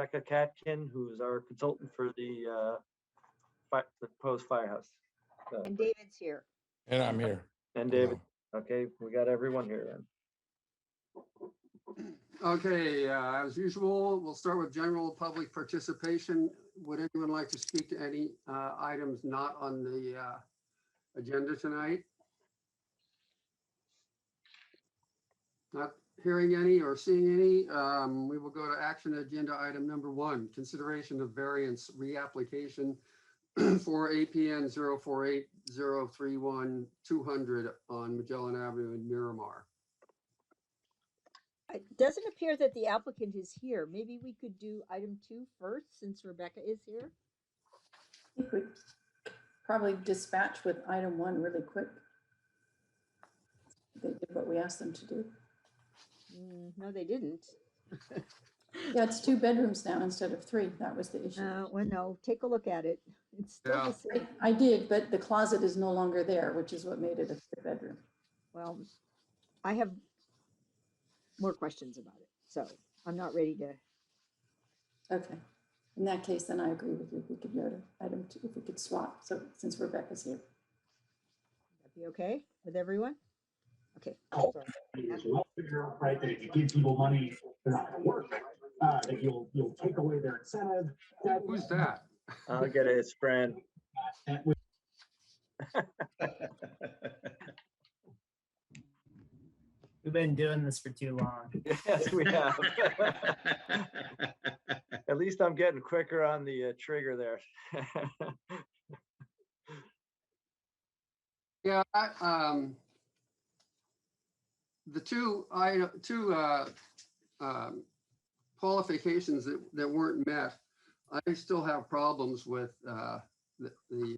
Rebecca Katkin, who's our consultant for the proposed firehouse. And David's here. And I'm here. And David. Okay, we got everyone here then. Okay, as usual, we'll start with general public participation. Would anyone like to speak to any items not on the agenda tonight? Not hearing any or seeing any, we will go to action agenda item number 1, consideration of variance reapplication for APN 048031200 on Magellan Avenue in Miramar. It doesn't appear that the applicant is here. Maybe we could do item 2 first, since Rebecca is here. I think we probably dispatch with item 1 really quick. They did what we asked them to do. No, they didn't. Yeah, it's 2 bedrooms now instead of 3. That was the issue. Well, no, take a look at it. It's still Yeah. the same. I did, but the closet is no longer there, which is what made it a 3rd bedroom. Well, I have more questions about it, so I'm not ready to. Okay. In that case, then I agree with you. If we could go to item 2, if we could swap. So since Rebecca's here. That be okay with everyone? Okay. Let's figure out, right, that if you give people money, they're not going to work. That you'll take away their incentive. Who's that? I'll get it, it's Fran. We've been doing this for too long. Yes, we have. At least I'm getting quicker on the trigger there. Yeah, the two qualifications that weren't met, I still have problems with the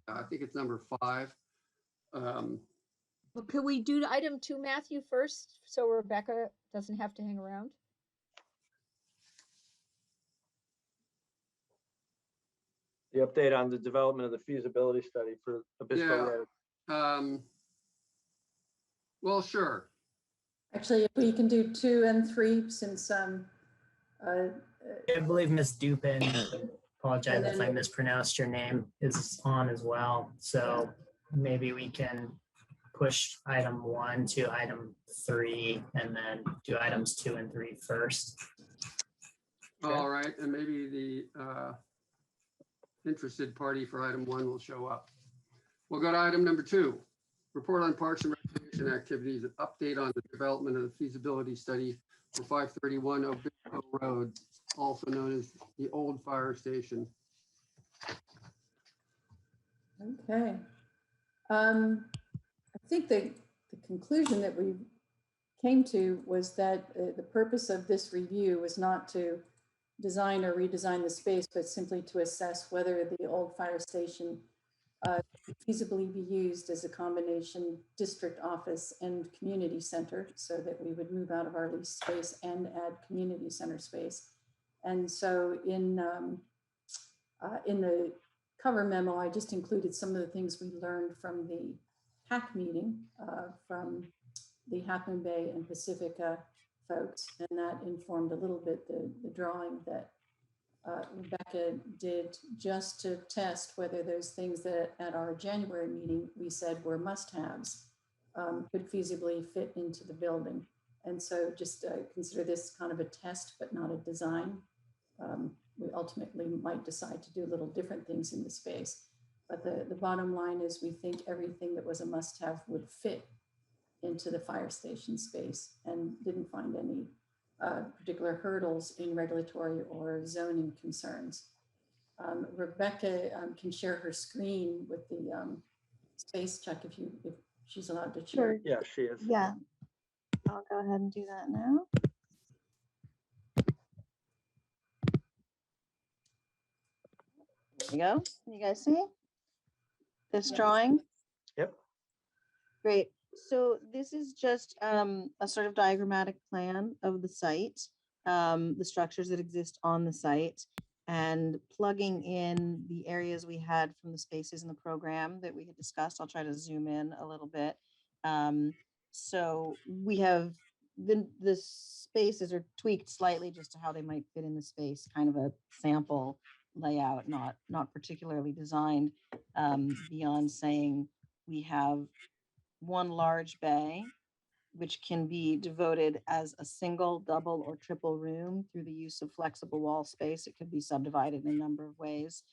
I think it's number 5. Well, could we do item 2, Matthew, first, so Rebecca doesn't have to hang around? The update on the development of the feasibility study for Obispo Road. Well, sure. Actually, if we can do 2 and 3, since I believe Miss Dupin, apologize if I mispronounced your name, is on as well. So maybe we can push item 1 to item 3 and then do items 2 and 3 first. All right, and maybe the interested party for item 1 will show up. We'll go to item number 2. Report on parks and recreation activities, an update on the development of the feasibility study for 531 Obispo Road, also known as the old fire station. Okay. I think the conclusion that we came to was that the purpose of this review was not to design or redesign the space, but simply to assess whether the old fire station could feasibly be used as a combination district office and community center, so that we would move out of our leased space and add community center space. And so in the cover memo, I just included some of the things we learned from the HAC meeting from the Half Moon Bay and Pacifica folks, and that informed a little bit the drawing that Rebecca did just to test whether those things that at our January meeting we said were must-haves could feasibly fit into the building. And so just consider this kind of a test, but not a design. We ultimately might decide to do little different things in the space. But the bottom line is we think everything that was a must-have would fit into the fire station space, and didn't find any particular hurdles in regulatory or zoning concerns. Rebecca can share her screen with the space check if she's allowed to share. Sure. Yeah, she is. Yeah, I'll go ahead and do that now. There you go. Can you guys see this drawing? Yep. Great. So this is just a sort of diagrammatic plan of the site, the structures that exist on the site, and plugging in the areas we had from the spaces in the program that we had discussed. I'll try to zoom in a little bit. So we have the spaces are tweaked slightly just to how they might fit in the space, kind of a sample layout, not particularly designed beyond saying we have one large bay, which can be devoted as a single, double, or triple room through the use of flexible wall space. It could be subdivided in a number of ways.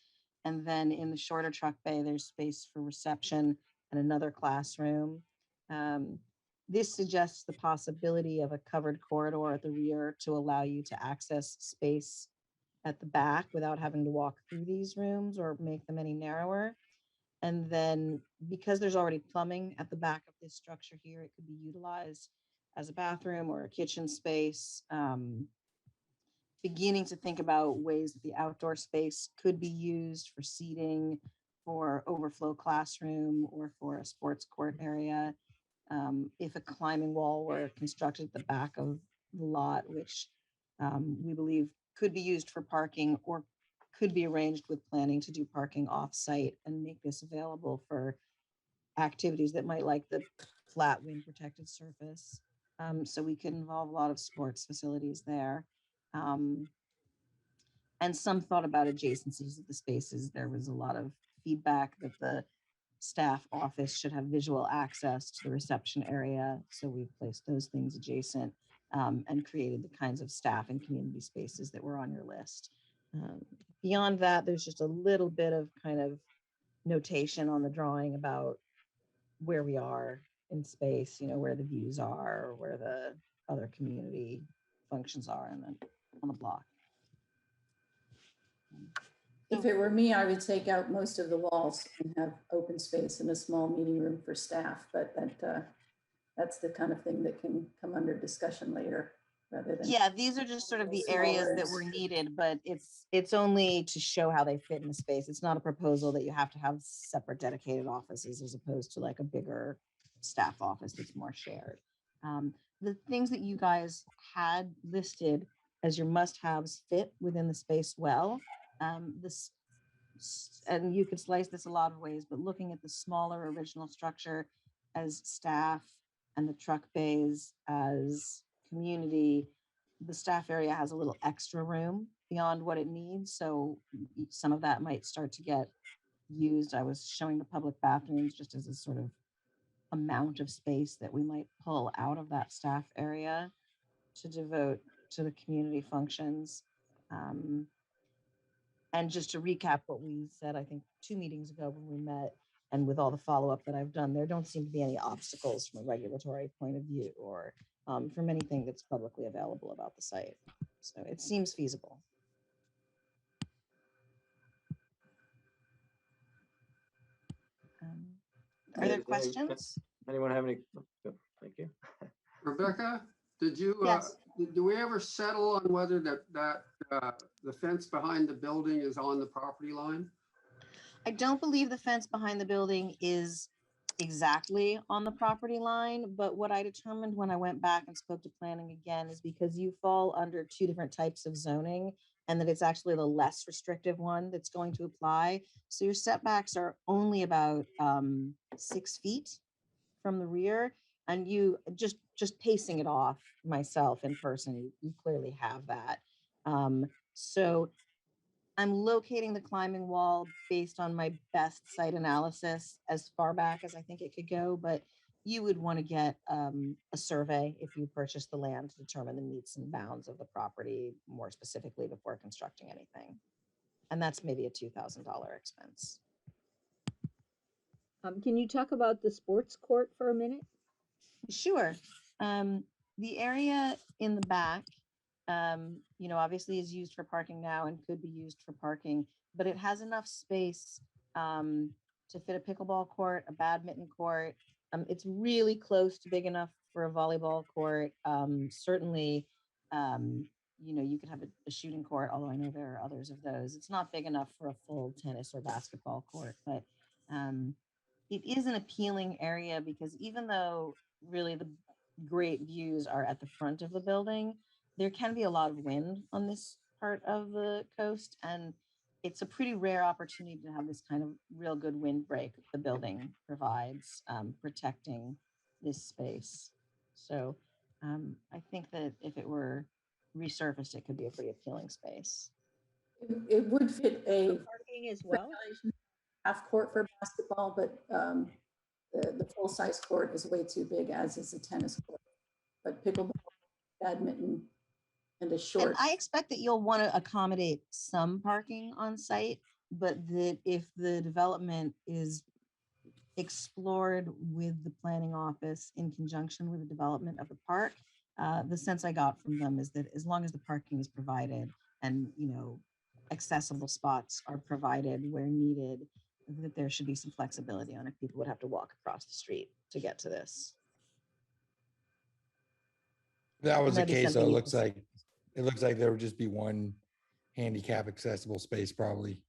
And then in the shorter truck bay, there's space for reception and another classroom. This suggests the possibility of a covered corridor at the rear to allow you to access space at the back without having to walk through these rooms or make them any narrower. And then because there's already plumbing at the back of this structure here, it could be utilized as a bathroom or a kitchen space. Beginning to think about ways that the outdoor space could be used for seating, for overflow classroom, or for a sports court area. If a climbing wall were constructed at the back of the lot, which we believe could be used for parking or could be arranged with planning to do parking off-site and make this available for activities that might like the flat wind protected surface. So we could involve a lot of sports facilities there. And some thought about adjacencies of the spaces. There was a lot of feedback that the staff office should have visual access to the reception area. So we've placed those things adjacent and created the kinds of staff and community spaces that were on your list. Beyond that, there's just a little bit of kind of notation on the drawing about where we are in space, you know, where the views are, or where the other community functions are, and then on the block. If it were me, I would take out most of the walls and have open space and a small meeting room for staff, but that's the kind of thing that can come under discussion later rather than. Yeah, these are just sort of the areas that were needed, but it's only to show how they fit in the space. It's not a proposal that you have to have separate dedicated offices as opposed to like a bigger staff office that's more shared. The things that you guys had listed as your must-haves fit within the space well. And you could slice this a lot of ways, but looking at the smaller original structure as staff and the truck bays as community, the staff area has a little extra room beyond what it needs. So some of that might start to get used. I was showing the public bathrooms just as a sort of amount of space that we might pull out of that staff area to devote to the community functions. And just to recap what we said, I think 2 meetings ago when we met, and with all the follow-up that I've done, there don't seem to be any obstacles from a regulatory point of view or from anything that's publicly available about the site. So it seems feasible. Are there questions? Anyone have any? Oh, thank you. Rebecca, did you, Yes. do we ever settle on whether the fence behind the building is on the property line? I don't believe the fence behind the building is exactly on the property line, but what I determined when I went back and spoke to planning again is because you fall under 2 different types of zoning and that it's actually the less restrictive one that's going to apply. So your setbacks are only about 6 feet from the rear, and you just pacing it off myself in person, you clearly have that. So I'm locating the climbing wall based on my best site analysis as far back as I think it could go, but you would want to get a survey if you purchase the land to determine the meets and bounds of the property more specifically before constructing anything. And that's maybe a $2,000 expense. Can you talk about the sports court for a minute? Sure. The area in the back, you know, obviously is used for parking now and could be used for parking, but it has enough space to fit a pickleball court, a badminton court. It's really close to big enough for a volleyball court. Certainly, you know, you could have a shooting court, although I know there are others of those. It's not big enough for a full tennis or basketball court, but it is an appealing area because even though really the great views are at the front of the building, there can be a lot of wind on this part of the coast, and it's a pretty rare opportunity to have this kind of real good windbreak the building provides, protecting this space. So I think that if it were resurfaced, it could be a pretty appealing space. It would fit a Parking as well? half court for basketball, but the full-size court is way too big, as is the tennis court. But pickleball, badminton, and a And short. I expect that you'll want to accommodate some parking on site, but that if the development is explored with the planning office in conjunction with the development of the park, the sense I got from them is that as long as the parking is provided and, accessible spots are provided where needed, that there should be some flexibility on if people would have to walk across the street to get to this. If that was the Might be case, though, something it you looks can- like there would just be one handicap accessible space probably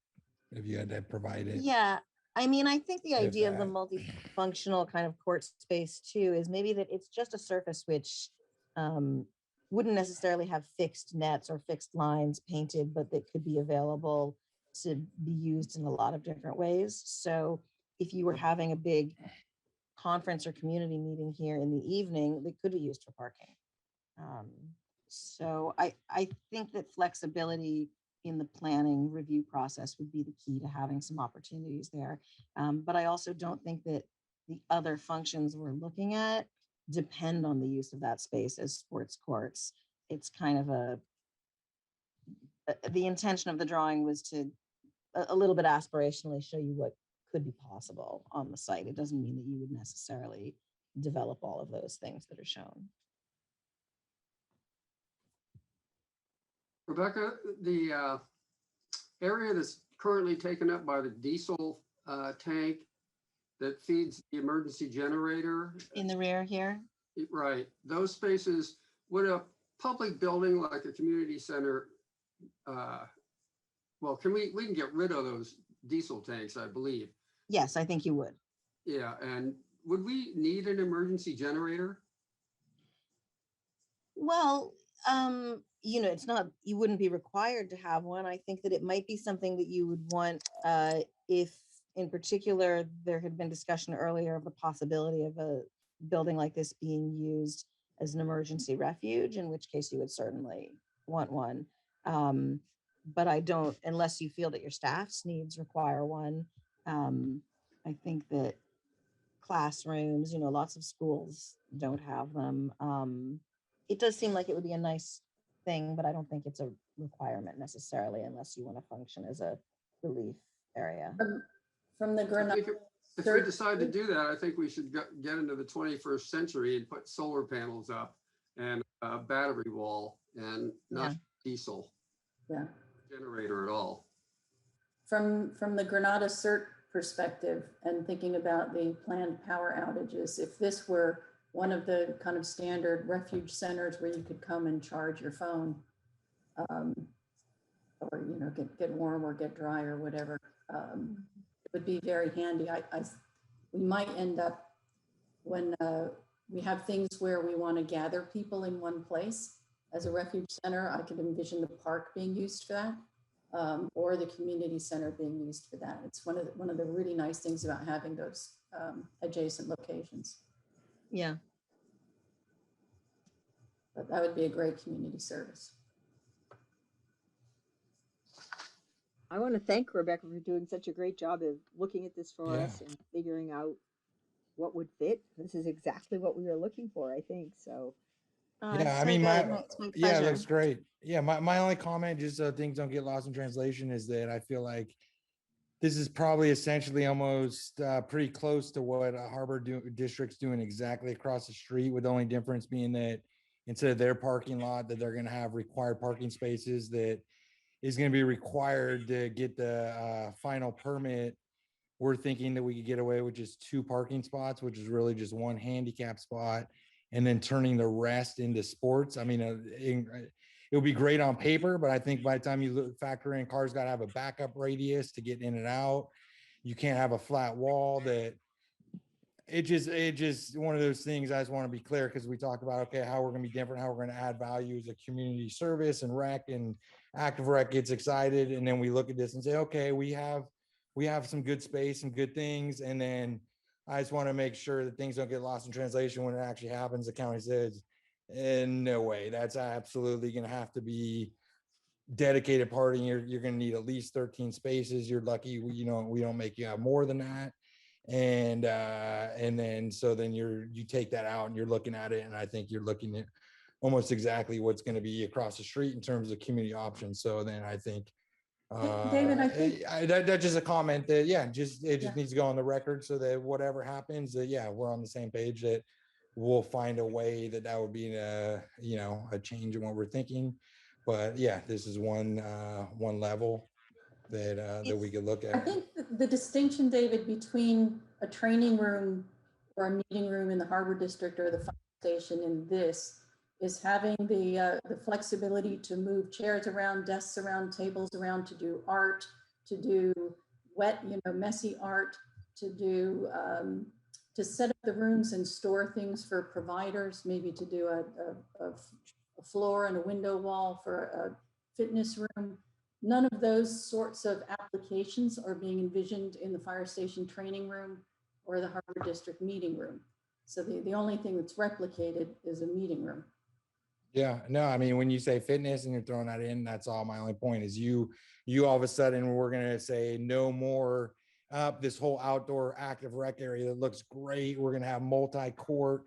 if you had to provide it. Yeah, I mean, I think the If idea of the that. multifunctional kind of court space too is maybe that it's just a surface which wouldn't necessarily have fixed nets or fixed lines painted, but that could be available to be used in a lot of different ways. So if you were having a big conference or community meeting here in the evening, they could be used for parking. So I think that flexibility in the planning review process would be the key to having some opportunities there. But I also don't think that the other functions we're looking at depend on the use of that space as sports courts. It's kind of the intention of the drawing was to a little bit aspirationally show you what could be possible on the site. It doesn't mean that you would necessarily develop all of those things that are shown. Rebecca, the area that's currently taken up by the diesel tank that feeds the emergency generator, In the rear here, right, those spaces, would a public building like a community center, well, we can get rid of those diesel tanks, I believe. yes, I think you would. Yeah, and would we need an emergency generator? Well, it's not, you wouldn't be required to have one. I think that it might be something that you would want if in particular there had been discussion earlier of the possibility of a building like this being used as an emergency refuge, in which case you would certainly want one. But I don't, unless you feel that your staff's needs require one. I think that classrooms, lots of schools don't have them. It does seem like it would be a nice thing, but I don't think it's a requirement necessarily unless you want to function as a relief area. From the I Granada. think if we decide to do that, I think we should get into the 21st century and put solar panels up and a battery wall and not diesel generator at all. From the Granada CERT perspective and thinking about the planned power outages, if this were one of the kind of standard refuge centers where you could come and charge your phone, or get warm or get dry or whatever, it would be very handy. We might end up when we have things where we want to gather people in one place as a refuge center. I could envision the park being used for that, or the community center being used for that. It's one of the really nice things about having those adjacent locations. Yeah. But that would be a great community service. I want to thank Rebecca for doing such a great job of looking at this for us and figuring out what would fit. This is exactly what we were looking for, I think. So Yeah, I mean, it looks great. Yeah, my only comment, just so things don't get lost in translation, is that I feel like this is probably essentially almost pretty close to what Harbor District's doing exactly across the street, with the only difference being that instead of their parking lot, that they're going to have required parking spaces that is going to be required to get the final permit. We're thinking that we could get away with just 2 parking spots, which is really just 1 handicap spot, and then turning the rest into sports. I mean, it would be great on paper, but I think by the time you factor in cars got to have a backup radius to get in and out, you can't have a flat wall. That it just one of those things. I just want to be clear, because we talk about, okay, how we're going to be different, how we're going to add value as a community service, and rec and active rec gets excited. And then we look at this and say, okay, we have some good space, some good things. And then I just want to make sure that things don't get lost in translation when it actually happens. The county says, And no way, that's absolutely going to have to be dedicated parking. You're going to need at least 13 spaces. You're lucky, we don't make you have more than that. And then you take that out and you're looking at it, and I think you're looking at almost exactly what's going to be across the street in terms of community options. So then I think David, I think that's just a comment that it just needs to go on the record, so that whatever happens, that we're on the same page, that we'll find a way that would be a change in what we're thinking. But this is one level that we could look I at. think the distinction, David, between a training room or a meeting room in the Harbor District or the fire station in this is having the flexibility to move chairs around, desks around, tables around, to do art, to do wet, messy art, to do to set up the rooms and store things for providers, maybe to do a floor and a window wall for a fitness room. None of those sorts of applications are being envisioned in the fire station training room or the Harbor District meeting room. So the only thing that's replicated is a meeting room. Yeah, no, I mean, when you say fitness and you're throwing that in, that's all. My only point is you all of a sudden, we're going to say no more this whole outdoor active rec area that looks great. We're going to have multi-court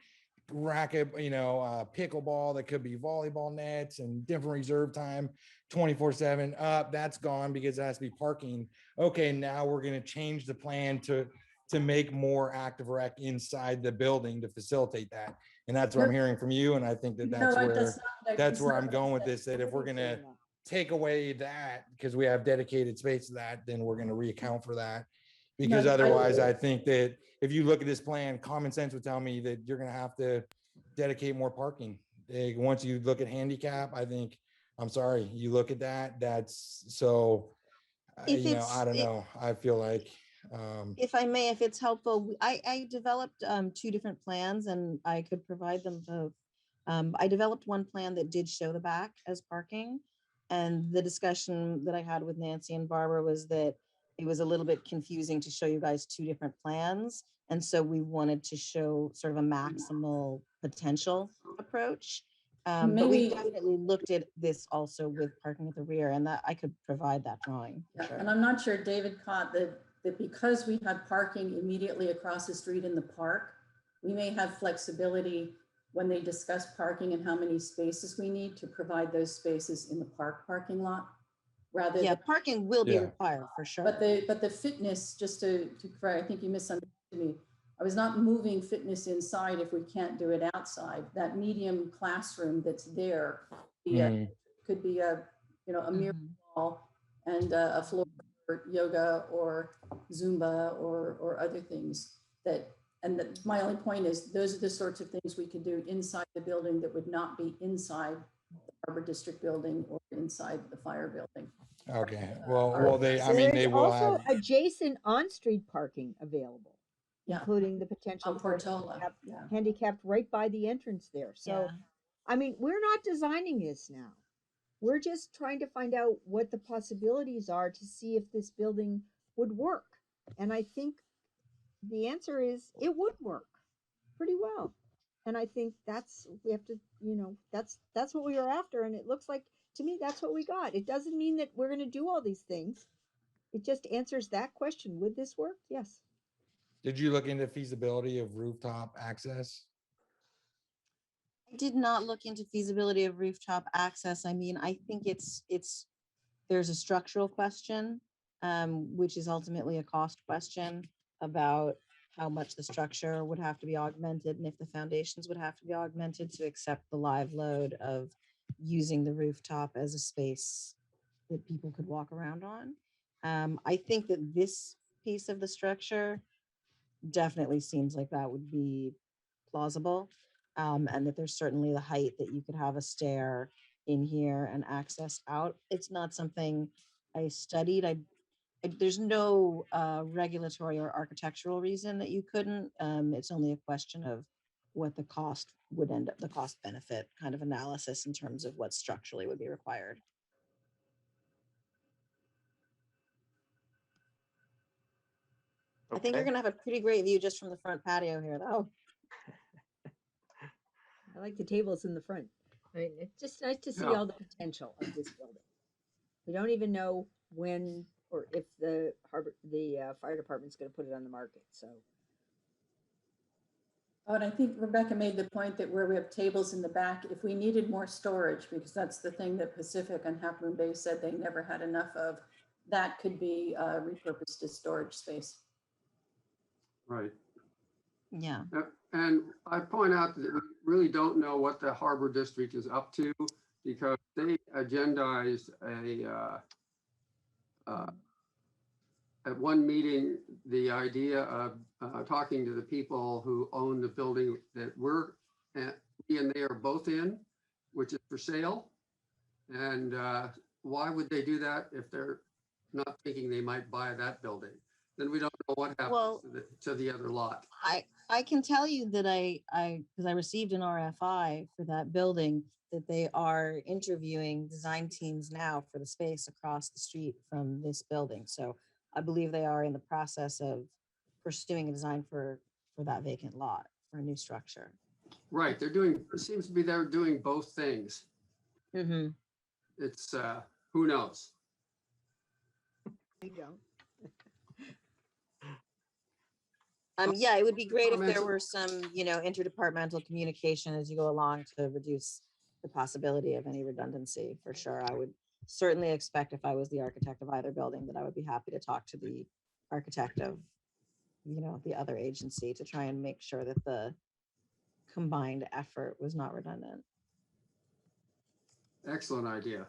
racket, pickleball, that could be volleyball nets and different reserve time 24/7. That's gone because it has to be parking. Okay, now we're going to change the plan to make more active rec inside the building to facilitate that. And that's what I'm hearing from you. And I think that's where I'm going with this, that if we're going to take away that because we have dedicated space to that, then we're going to reaccount for that. Because otherwise, I think that if you look at this plan, common sense would tell me that you're going to have to dedicate more parking. Once you look at handicap, I think, I'm sorry, you look at that, that's so, I don't know. I feel like, if I may, if it's helpful, I developed 2 different plans, and I could provide them both. I developed one plan that did show the back as parking, and the discussion that I had with Nancy and Barbara was that it was a little bit confusing to show you guys 2 different plans, and so we wanted to show sort of a maximal potential approach. But we definitely looked at this also with parking at the rear, and that I could provide that drawing. Sure. And I'm not sure David caught that because we had parking immediately across the street in the park, we may have flexibility when they discuss parking and how many spaces we need to provide those spaces in the park parking lot. Rather than, parking will be required for sure. But the fitness, just to correct, I think you misunderstood me. I was not moving fitness inside if we can't do it outside. That medium classroom that's there could be a mirror wall and a floor for yoga or Zumba or other things my only point is those are the sorts of things we could do inside the building that would not be inside the Harbor District building or inside the fire building. Okay. Well, they will also have adjacent on-street parking available, including the potential for handicapped right by the entrance there. So, I mean, we're not designing this now. We're just trying to find out what the possibilities are to see if this building would work. And I think the answer is it would work pretty well. And I think we have to, that's what we were after. And it looks like, to me, that's what we got. It doesn't mean that we're going to do all these things. It just answers that question. Would this work? Yes. Did you look into feasibility of rooftop access? I did not look into feasibility of rooftop access. I mean, I think there's a structural question, which is ultimately a cost question about how much the structure would have to be augmented and if the foundations would have to be augmented to accept the live load of using the rooftop as a space that people could walk around on. I think that this piece of the structure definitely seems like that would be plausible. And that there's certainly the height that you could have a stair in here and access out. It's not something I studied. There's no regulatory or architectural reason that you couldn't. It's only a question of what the cost would end up, the cost benefit kind of analysis in terms of what structurally would be required. I think you're going to have a pretty great view just from the front patio here, though. I like the tables in the front. I mean, it's just nice to see Yeah. all the potential of this building. We don't even know when or if the fire department's going to put it on the market. So, Oh, and I think Rebecca made the point that where we have tables in the back, if we needed more storage, because that's the thing that Pacific and Half Moon Bay said they never had enough of, that could be repurposed as storage space. Right. Yeah. And I point out that we really don't know what the Harbor District is up to because they agendized at one meeting, the idea of talking to the people who own the building that we and they are both in, which is for sale. And why would they do that if they're not thinking they might buy that building? Then we don't know what happens to the other lot. I can tell you that because I received an RFI for that building, that they are interviewing design teams now for the space across the street from this building. So I believe they are in the process of pursuing a design for that vacant lot for a new structure. Right, it seems to be they're doing both things. Mm-hmm. It's, who knows? I don't. Yeah, it would be great if there were some, interdepartmental communication as you go along to reduce the possibility of any redundancy, for sure. I would certainly expect if I was the architect of either building that I would be happy to talk to the architect of, the other agency to try and make sure that the combined effort was not redundant. Excellent idea.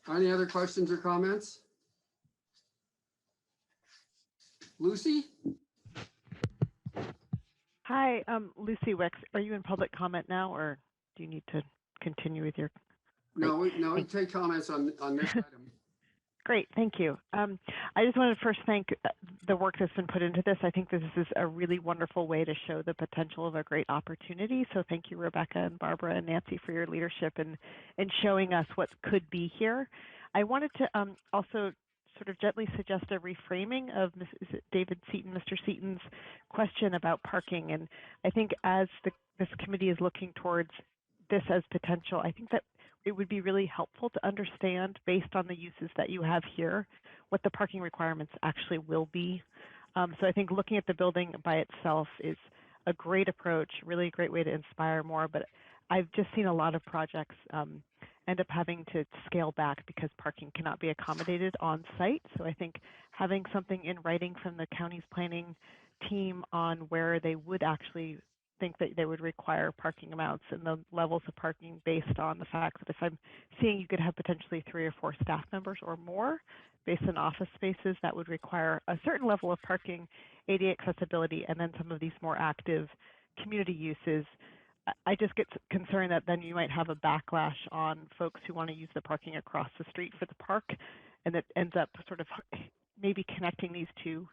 Any other questions or comments? Lucy? Hi, Lucy Wicks. Are you in public comment now, or do you need to continue with your? No, we take comments on this item. Great, thank you. I just want to first thank the work that's been put into this. I think this is a really wonderful way to show the potential of a great opportunity. So thank you, Rebecca and Barbara and Nancy, for your leadership and showing us what could be here. I wanted to also sort of gently suggest a reframing of Mr. Seaton's question about parking. And I think as this committee is looking towards this as potential, I think that it would be really helpful to understand, based on the uses that you have here, what the parking requirements actually will be. So I think looking at the building by itself is a great approach, really a great way to inspire more. But I've just seen a lot of projects end up having to scale back because parking cannot be accommodated on site. So I think having something in writing from the county's planning team on where they would actually think that they would require parking amounts and the levels of parking based on the fact that if I'm seeing you could have potentially 3 or 4 staff members or more based on office spaces, that would require a certain level of parking, ADA accessibility, and then some of these more active community uses. I just get concerned that then you might have a backlash on folks who want to use the parking across the street for the park, and it ends up sort of maybe connecting these two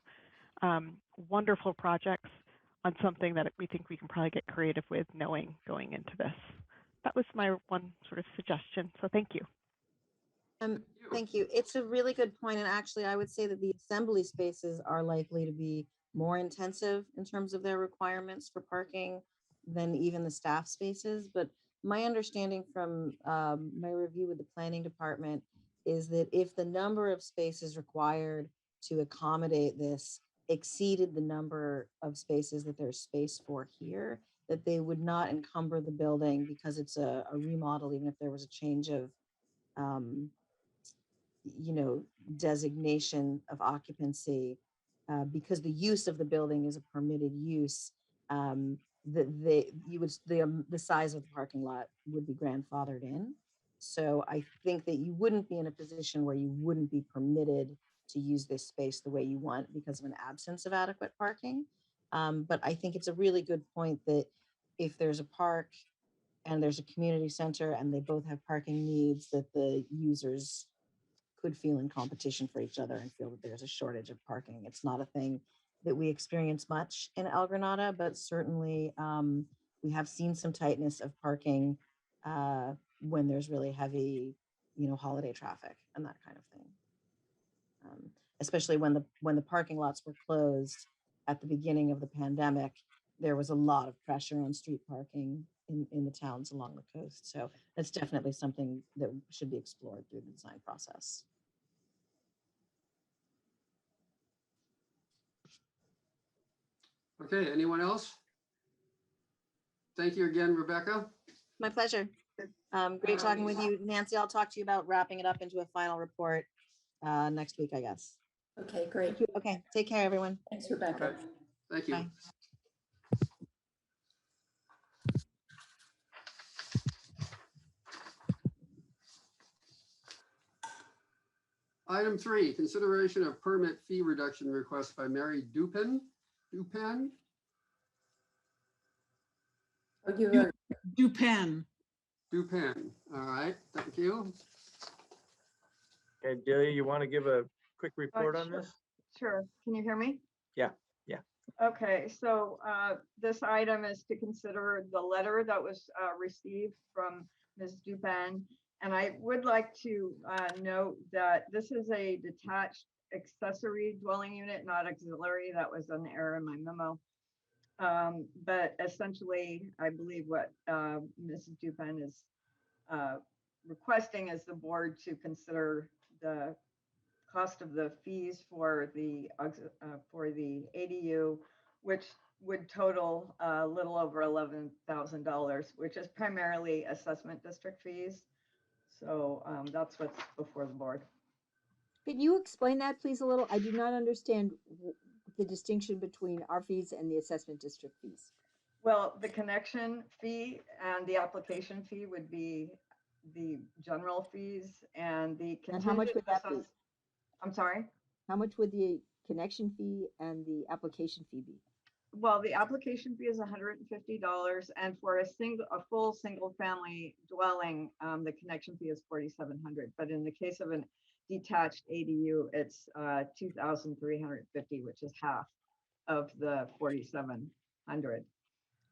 wonderful projects on something that we think we can probably get creative with knowing going into this. That was my one sort of suggestion. So thank you. Thank you. It's a really good point. And actually, I would say that the assembly spaces are likely to be more intensive in terms of their requirements for parking than even the staff spaces. But my understanding from my review with the planning department is that if the number of spaces required to accommodate this exceeded the number of spaces that there's space for here, that they would not encumber the building because it's a remodel, even if there was a change of designation of occupancy, because the use of the building is a permitted use, the size of the parking lot would be grandfathered in. So I think that you wouldn't be in a position where you wouldn't be permitted to use this space the way you want because of an absence of adequate parking. But I think it's a really good point that if there's a park and there's a community center and they both have parking needs, that the users could feel in competition for each other and feel that there's a shortage of parking. It's not a thing that we experience much in El Granada, but certainly we have seen some tightness of parking when there's really heavy, holiday traffic and that kind of thing. Especially when the parking lots were closed at the beginning of the pandemic, there was a lot of pressure on street parking in the towns along the coast. So that's definitely something that should be explored through the design process. Okay, anyone else? Thank you again, Rebecca. My pleasure. Great talking with you, Nancy. I'll talk to you about wrapping it up into a final report next week, I guess. Okay, great. Okay, take care, everyone. Thanks, Rebecca. Okay, thank you. Bye. Item 3, consideration of permit fee reduction request by Mary Dupin. Dupin? Oh, you Dupin. Dupin. All right, thank you. Okay, Delia, you want to give a quick report on Sure. this? Sure. Can you hear me? Yeah. Okay, so this item is to consider the letter that was received from Ms. Dupin. And I would like to note that this is a detached accessory dwelling unit, not auxiliary. That was an error in my memo. But essentially, I believe what Mrs. Dupin is requesting is the board to consider the cost of the fees for the ADU, which would total a little over $11,000, which is primarily assessment district fees. So that's what's before the board. Can you explain that, please, a little? I do not understand the distinction between our fees and the assessment district fees. Well, the connection fee and the application fee would be the general fees, and the And how much would that be? I'm sorry? How much would the connection fee and the application fee be? Well, the application fee is $150, and for a full single family dwelling, the connection fee is $4,700. But in the case of an detached ADU, it's $2,350, which is half of the $4,700.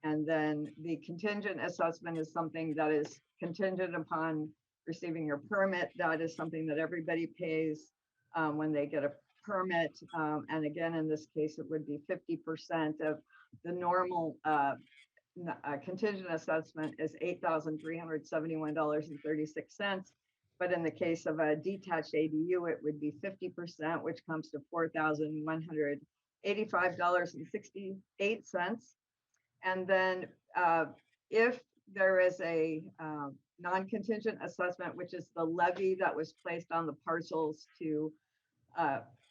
And then the contingent assessment is something that is contingent upon receiving your permit. That is something that everybody pays when they get a permit. And again, in this case, it would be 50% of the normal contingent assessment is $8,371.36. But in the case of a detached ADU, it would be 50%, which comes to $4,185.68. And then if there is a non-contingent assessment, which is the levy that was placed on the parcels to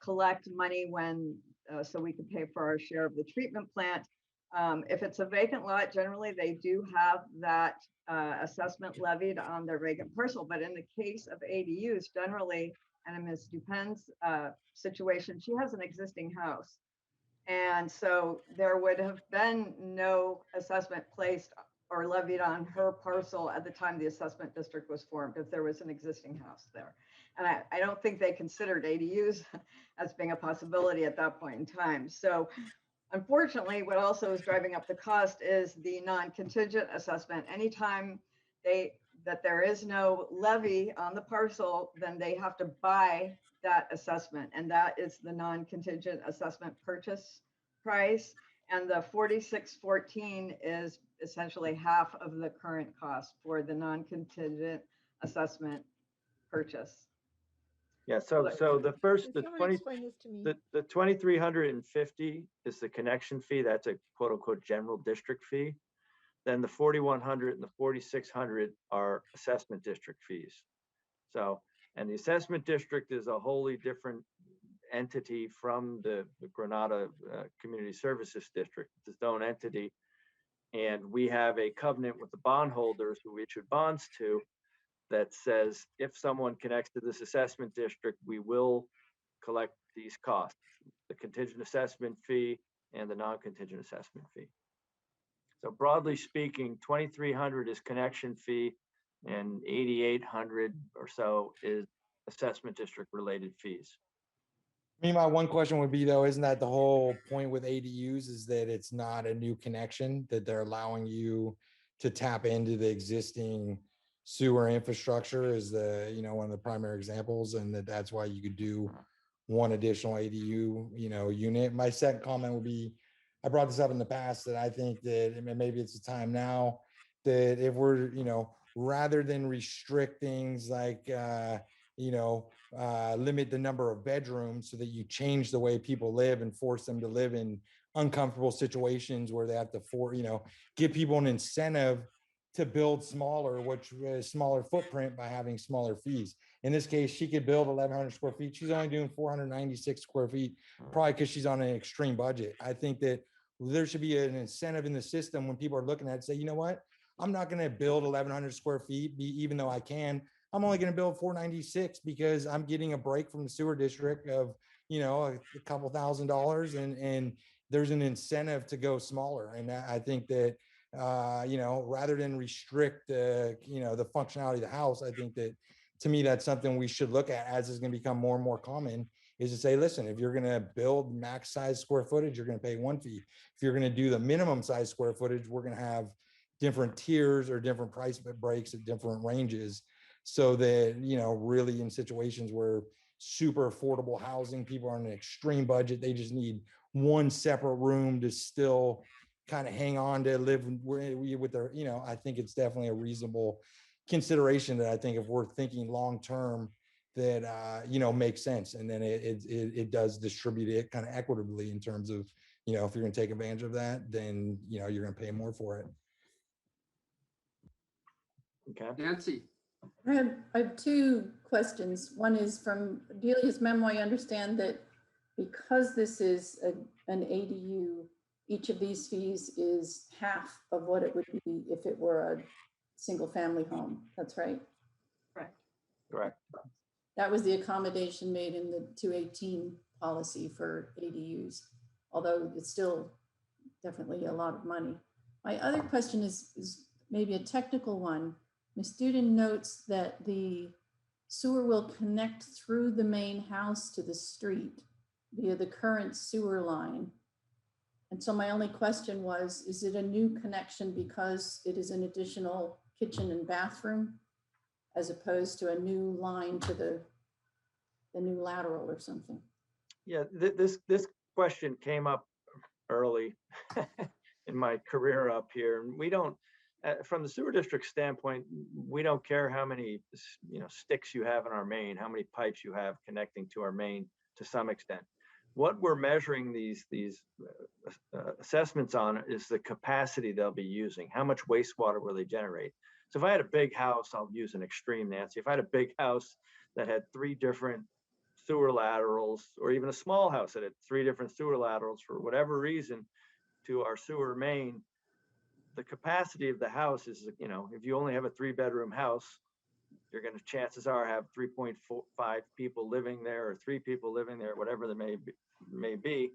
collect money when, so we could pay for our share of the treatment plant. If it's a vacant lot, generally they do have that assessment levied on their vacant parcel. But in the case of ADUs, generally, and in Ms. Dupin's situation, she has an existing house. And so there would have been no assessment placed or levied on her parcel at the time the assessment district was formed, if there was an existing house there. And I don't think they considered ADUs as being a possibility at that point in time. So unfortunately, what also is driving up the cost is the non-contingent assessment. Anytime that there is no levy on the parcel, then they have to buy that assessment. And that is the non-contingent assessment purchase price. And the 4614 is essentially half of the current cost for the non-contingent assessment purchase. Yeah, so the first, Can someone explain this to me? the 2,350 is the connection fee. That's a quote unquote general district fee. Then the 4,100 and the 4,600 are assessment district fees. So, and the assessment district is a wholly different entity from the Granada Community Services District. It's its own entity. And we have a covenant with the bondholders who we issued bonds to that says if someone connects to this assessment district, we will collect these costs, the contingent assessment fee and the non-contingent assessment fee. So broadly speaking, 2,300 is connection fee and 8,800 or so is assessment district related fees. I mean, my one question would be though, isn't that the whole point with ADUs is that it's not a new connection, that they're allowing you to tap into the existing sewer infrastructure is the, one of the primary examples, and that's why you could do one additional ADU, unit. My second comment would be I brought this up in the past that I think that maybe it's the time now that if we're, rather than restrict things like, limit the number of bedrooms so that you change the way people live and force them to live in uncomfortable situations where they have to give people an incentive to build smaller, which is smaller footprint by having smaller fees. In this case, she could build 1,100 square feet. She's only doing 496 square feet, probably because she's on an extreme budget. I think that there should be an incentive in the system when people are looking at it, say, you know what? I'm not going to build 1,100 square feet, even though I can. I'm only going to build 496 because I'm getting a break from the sewer district of, a couple $1,000s, and there's an incentive to go smaller. And I think that, rather than restrict the functionality of the house, I think that, to me, that's something we should look at as is going to become more and more common, is to say, listen, if you're going to build max size square footage, you're going to pay one fee. If you're going to do the minimum size square footage, we're going to have different tiers or different price breaks at different ranges, so that, really in situations where super affordable housing, people are on an extreme budget, they just need one separate room to still kind of hang on to live with their, I think it's definitely a reasonable consideration that I think if we're thinking long-term that, makes sense. And then it does distribute it kind of equitably in terms of, if you're going to take advantage of that, then, you're going to pay more for it. Okay. Nancy. I have two questions. One is from Delia's memo. I understand that because this is an ADU, each of these fees is half of what it would be if it were a single family home. That's right? Correct. That was the accommodation made in the 218 policy for ADUs, although it's still definitely a lot of money. My other question is maybe a technical one. Ms. Duden notes that the sewer will connect through the main house to the street via the current sewer line. And so my only question was, is it a new connection because it is an additional kitchen and bathroom as opposed to a new line to the new lateral or something? Yeah, this question came up early in my career up here, and we don't, from the sewer district standpoint, we don't care how many sticks you have in our main, how many pipes you have connecting to our main to some extent. What we're measuring these assessments on is the capacity they'll be using. How much wastewater will they generate? So if I had a big house, I'll use an extreme, Nancy. If I had a big house that had 3 different sewer laterals, or even a small house that had 3 different sewer laterals for whatever reason to our sewer main, the capacity of the house is, if you only have a 3-bedroom house, you're going to, chances are, have 3.5 people living there, or 3 people living there, whatever they may be.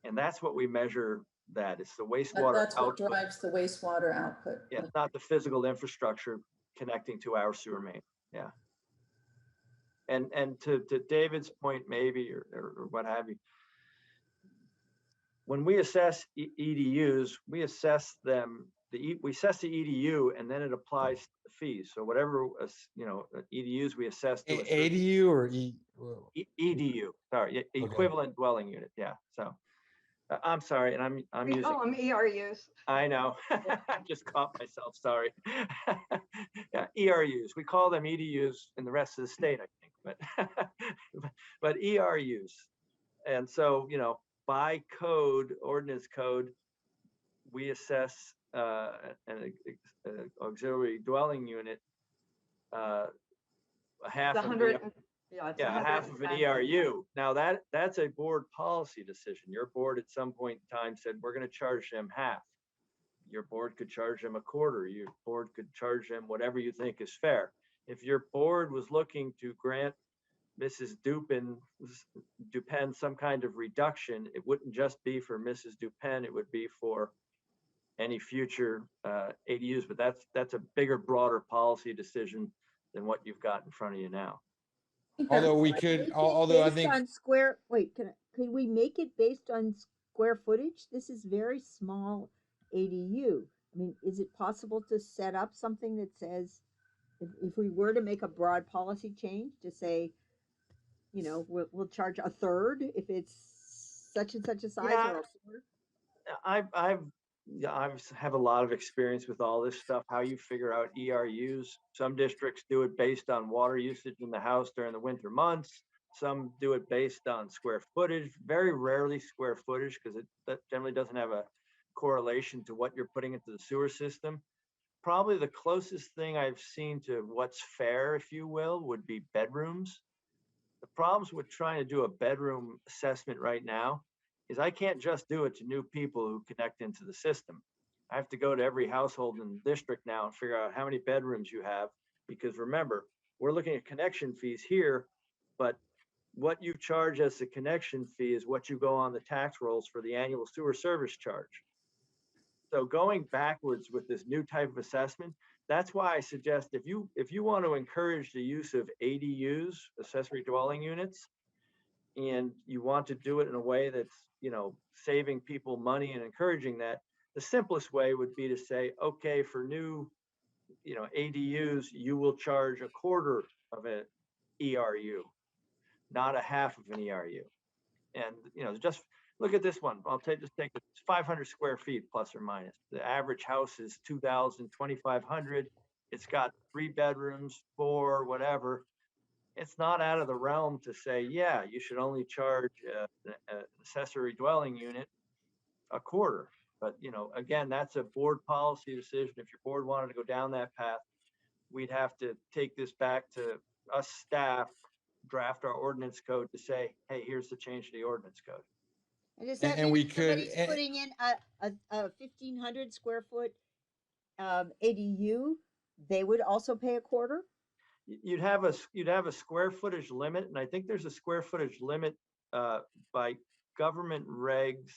And that's what we measure. That it's the wastewater that's what output. drives the wastewater output. Yeah, it's not the physical infrastructure connecting to our sewer main. Yeah. And to David's point, maybe, or what have you, when we assess EDUs, we assess them, we assess the EDU, and then it applies to the fees. So whatever, EDUs we assess to ADU or EDU, sorry, equivalent dwelling unit. Yeah. So I'm sorry, and I'm using. Oh, I'm ERUs. I know. I just caught myself. Sorry. Yeah, ERUs. We call them EDUs in the rest of the state, I think, but ERUs. And so, by code, ordinance code, we assess an auxiliary dwelling unit a half of half of an ERU. Now that's a board policy decision. Your board at some point in time said, we're going to charge them half. Your board could charge them a quarter. Your board could charge them whatever you think is fair. If your board was looking to grant Mrs. Dupin some kind of reduction, it wouldn't just be for Mrs. Dupin, it would be for any future ADUs, but that's a bigger, broader policy decision than what you've got in front of you now. Although we could, although I think on square, can we make it based on square footage? This is very small ADU. I mean, is it possible to set up something that says, if we were to make a broad policy change to say, we'll charge a third if it's such and such a size, or a quarter? I've have a lot of experience with all this stuff, how you figure out ERUs. Some districts do it based on water usage in the house during the winter months. Some do it based on square footage, very rarely square footage, because that generally doesn't have a correlation to what you're putting into the sewer system. Probably the closest thing I've seen to what's fair, if you will, would be bedrooms. The problems with trying to do a bedroom assessment right now is I can't just do it to new people who connect into the system. I have to go to every household in the district now and figure out how many bedrooms you have. Because remember, we're looking at connection fees here, but what you charge as a connection fee is what you go on the tax rolls for the annual sewer service charge. So going backwards with this new type of assessment, that's why I suggest if you want to encourage the use of ADUs, accessory dwelling units, and you want to do it in a way that's, saving people money and encouraging that, the simplest way would be to say, okay, for new, ADUs, you will charge a quarter of an ERU, not a half of an ERU. And, just look at this one. Just take it. It's 500 square feet plus or minus. The average house is 2,000, 2,500. It's got 3 bedrooms, 4, whatever. It's not out of the realm to say, yeah, you should only charge an accessory dwelling unit a quarter. But, again, that's a board policy decision. If your board wanted to go down that path, we'd have to take this back to us staff, draft our ordinance code to say, hey, here's the change to the ordinance code. And does that And mean we if somebody's putting in a 1,500 square foot ADU, they would also pay a quarter? You'd have a square footage limit, and I think there's a square footage limit by government regs,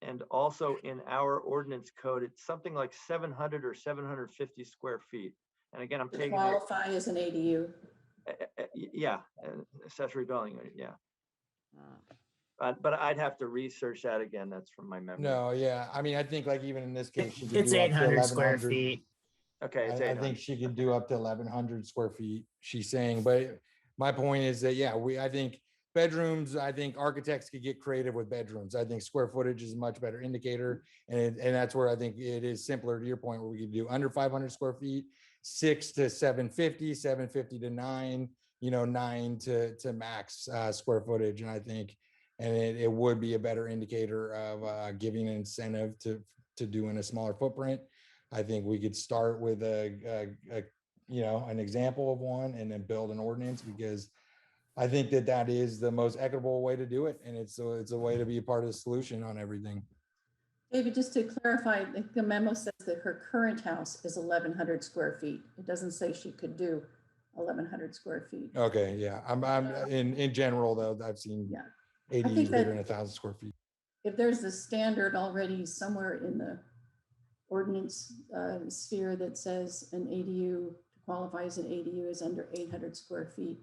and also in our ordinance code, it's something like 700 or 750 square feet. And again, I'm taking qualify as an ADU. Yeah, accessory dwelling unit, yeah. But I'd have to research that again. That's from my memory. No, yeah. I mean, I think like even in this case, It's 800 square feet. Okay, it's I think she could do up to 1,100 square feet, she's saying. But my point is that, yeah, I think bedrooms, I think architects could get creative with bedrooms. I think square footage is a much better indicator. And that's where I think it is simpler to your point, where we could do under 500 square feet, 6 to 750, 750 to 9, 9 to max square footage. And I think, and it would be a better indicator of giving an incentive to doing a smaller footprint. I think we could start with an example of one and then build an ordinance, because I think that is the most equitable way to do it. And it's a way to be a part of the solution on everything. David, just to clarify, the memo says that her current house is 1,100 square feet. It doesn't say she could do 1,100 square feet. Okay, yeah. I'm in general though, I've seen ADUs bigger than 1,000 square feet. If there's a standard already somewhere in the ordinance sphere that says an ADU, to qualify as an ADU, is under 800 square feet,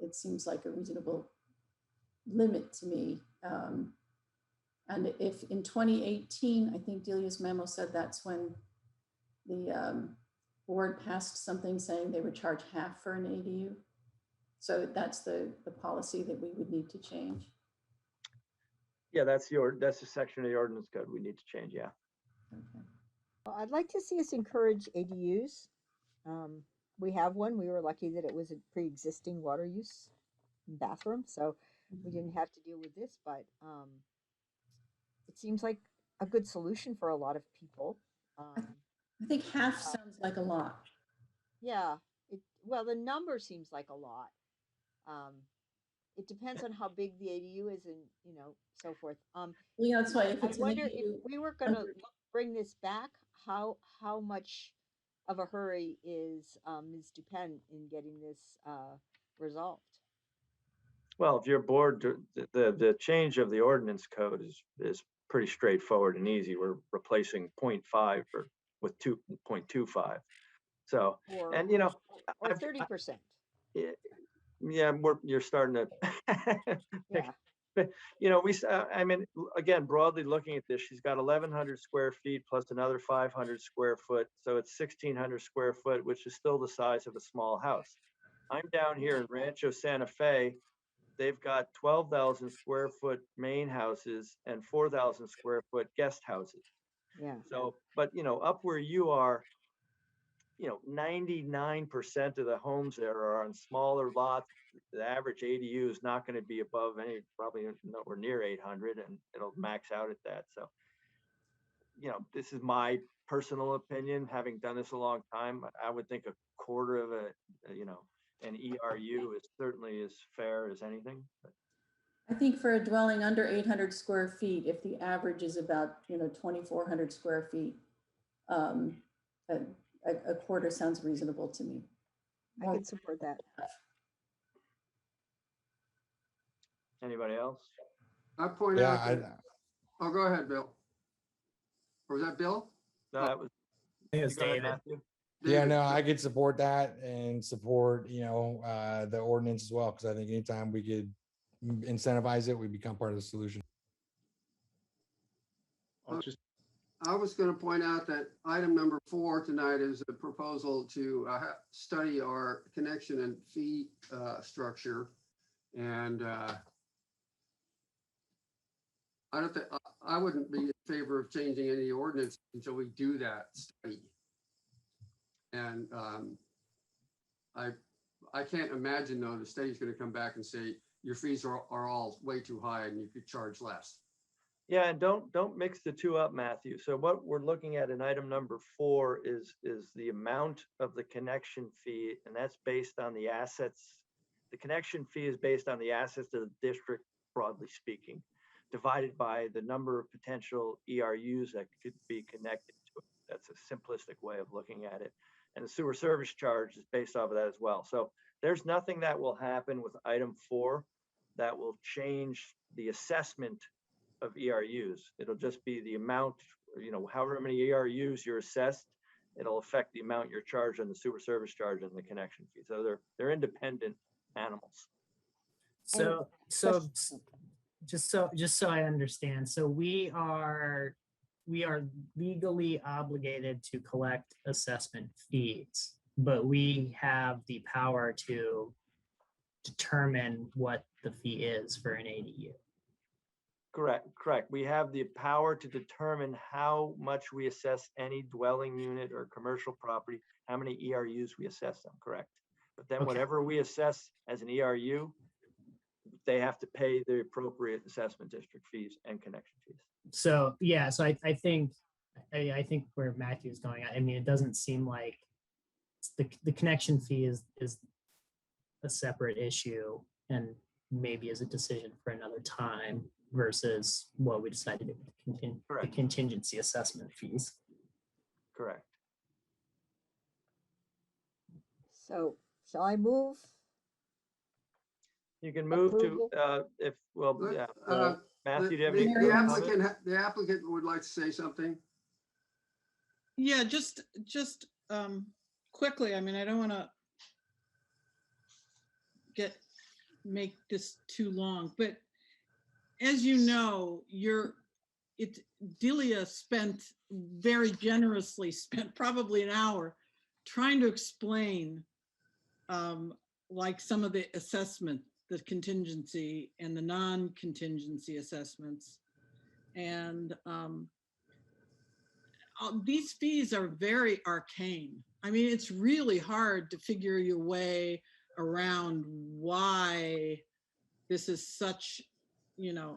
it seems like a reasonable limit to me. And if in 2018, I think Delia's memo said that's when the board passed something saying they would charge half for an ADU. So that's the policy that we would need to change. Yeah, that's the section of the ordinance code we need to change. Yeah. Okay. Well, I'd like to see us encourage ADUs. We have one. We were lucky that it was a pre-existing water use bathroom, so we didn't have to deal with this, but it seems like a good solution for a lot of people. I think half sounds like a lot. Yeah, well, the number seems like a lot. It depends on how big the ADU is and, so forth. Yeah, that's why if I it's wonder if we were going to bring this back, how much of a hurry is Ms. Dupin in getting this resolved? Well, if you're bored, the change of the ordinance code is pretty straightforward and easy. We're replacing 0.5 with 2.25. So, or 30%. Yeah, you're starting to. Yeah. I mean, again, broadly looking at this, she's got 1,100 square feet plus another 500 square foot. So it's 1,600 square foot, which is still the size of a small house. I'm down here in Rancho Santa Fe. they've got 12,000 square foot main houses and 4,000 square foot guest houses. Yeah. So, but up where you are, 99% of the homes there are on smaller lots. The average ADU is not going to be above probably nowhere near 800, and it'll max out at that. So, this is my personal opinion. Having done this a long time, I would think a quarter of an ERU is certainly as fair as anything. But I think for a dwelling under 800 square feet, if the average is about 2,400 square feet, a quarter sounds reasonable to me. I can support that. Anybody else? I point out. Oh, go ahead, Bill. Or was that Bill? No, that was. It was David. Yeah, no, I could support that and support, the ordinance as well, because I think anytime we could incentivize it, we become part of the solution. I was going to point out that item number 4 tonight is a proposal to study our connection and fee structure. And I wouldn't be in favor of changing any ordinance until we do that study. And I can't imagine, though, the study's going to come back and say your fees are all way too high and you could charge less. Yeah, and don't mix the two up, Matthew. So what we're looking at in item number 4 is the amount of the connection fee, and that's based on the assets. The connection fee is based on the assets of the district, broadly speaking, divided by the number of potential ERUs that could be connected to it. That's a simplistic way of looking at it. And the sewer service charge is based off of that as well. So there's nothing that will happen with item 4 that will change the assessment of ERUs. It'll just be the amount, however many ERUs you're assessed, it'll affect the amount you're charged on the sewer service charge and the connection fee. So they're independent animals. So just so I understand, so we are legally obligated to collect assessment fees, but we have the power to determine what the fee is for an ADU. Correct. We have the power to determine how much we assess any dwelling unit or commercial property, how many ERUs we assess them, correct. But then whatever we assess as an ERU, they have to pay the appropriate assessment district fees and connection fees. So yeah, so I think where Matthew's going, I mean, it doesn't seem like the connection fee is a separate issue and maybe is a decision for another time versus what we decided to do with the contingency assessment fees. Correct. So shall I move? You can move Approval? Matthew, do you have any comment? The applicant would like to say something. Yeah, just quickly. I mean, I don't want to make this too long, but as you know, Delia very generously spent probably an hour trying to explain like some of the assessment, the contingency and the non-contingency assessments. And these fees are very arcane. I mean, it's really hard to figure your way around why this is such,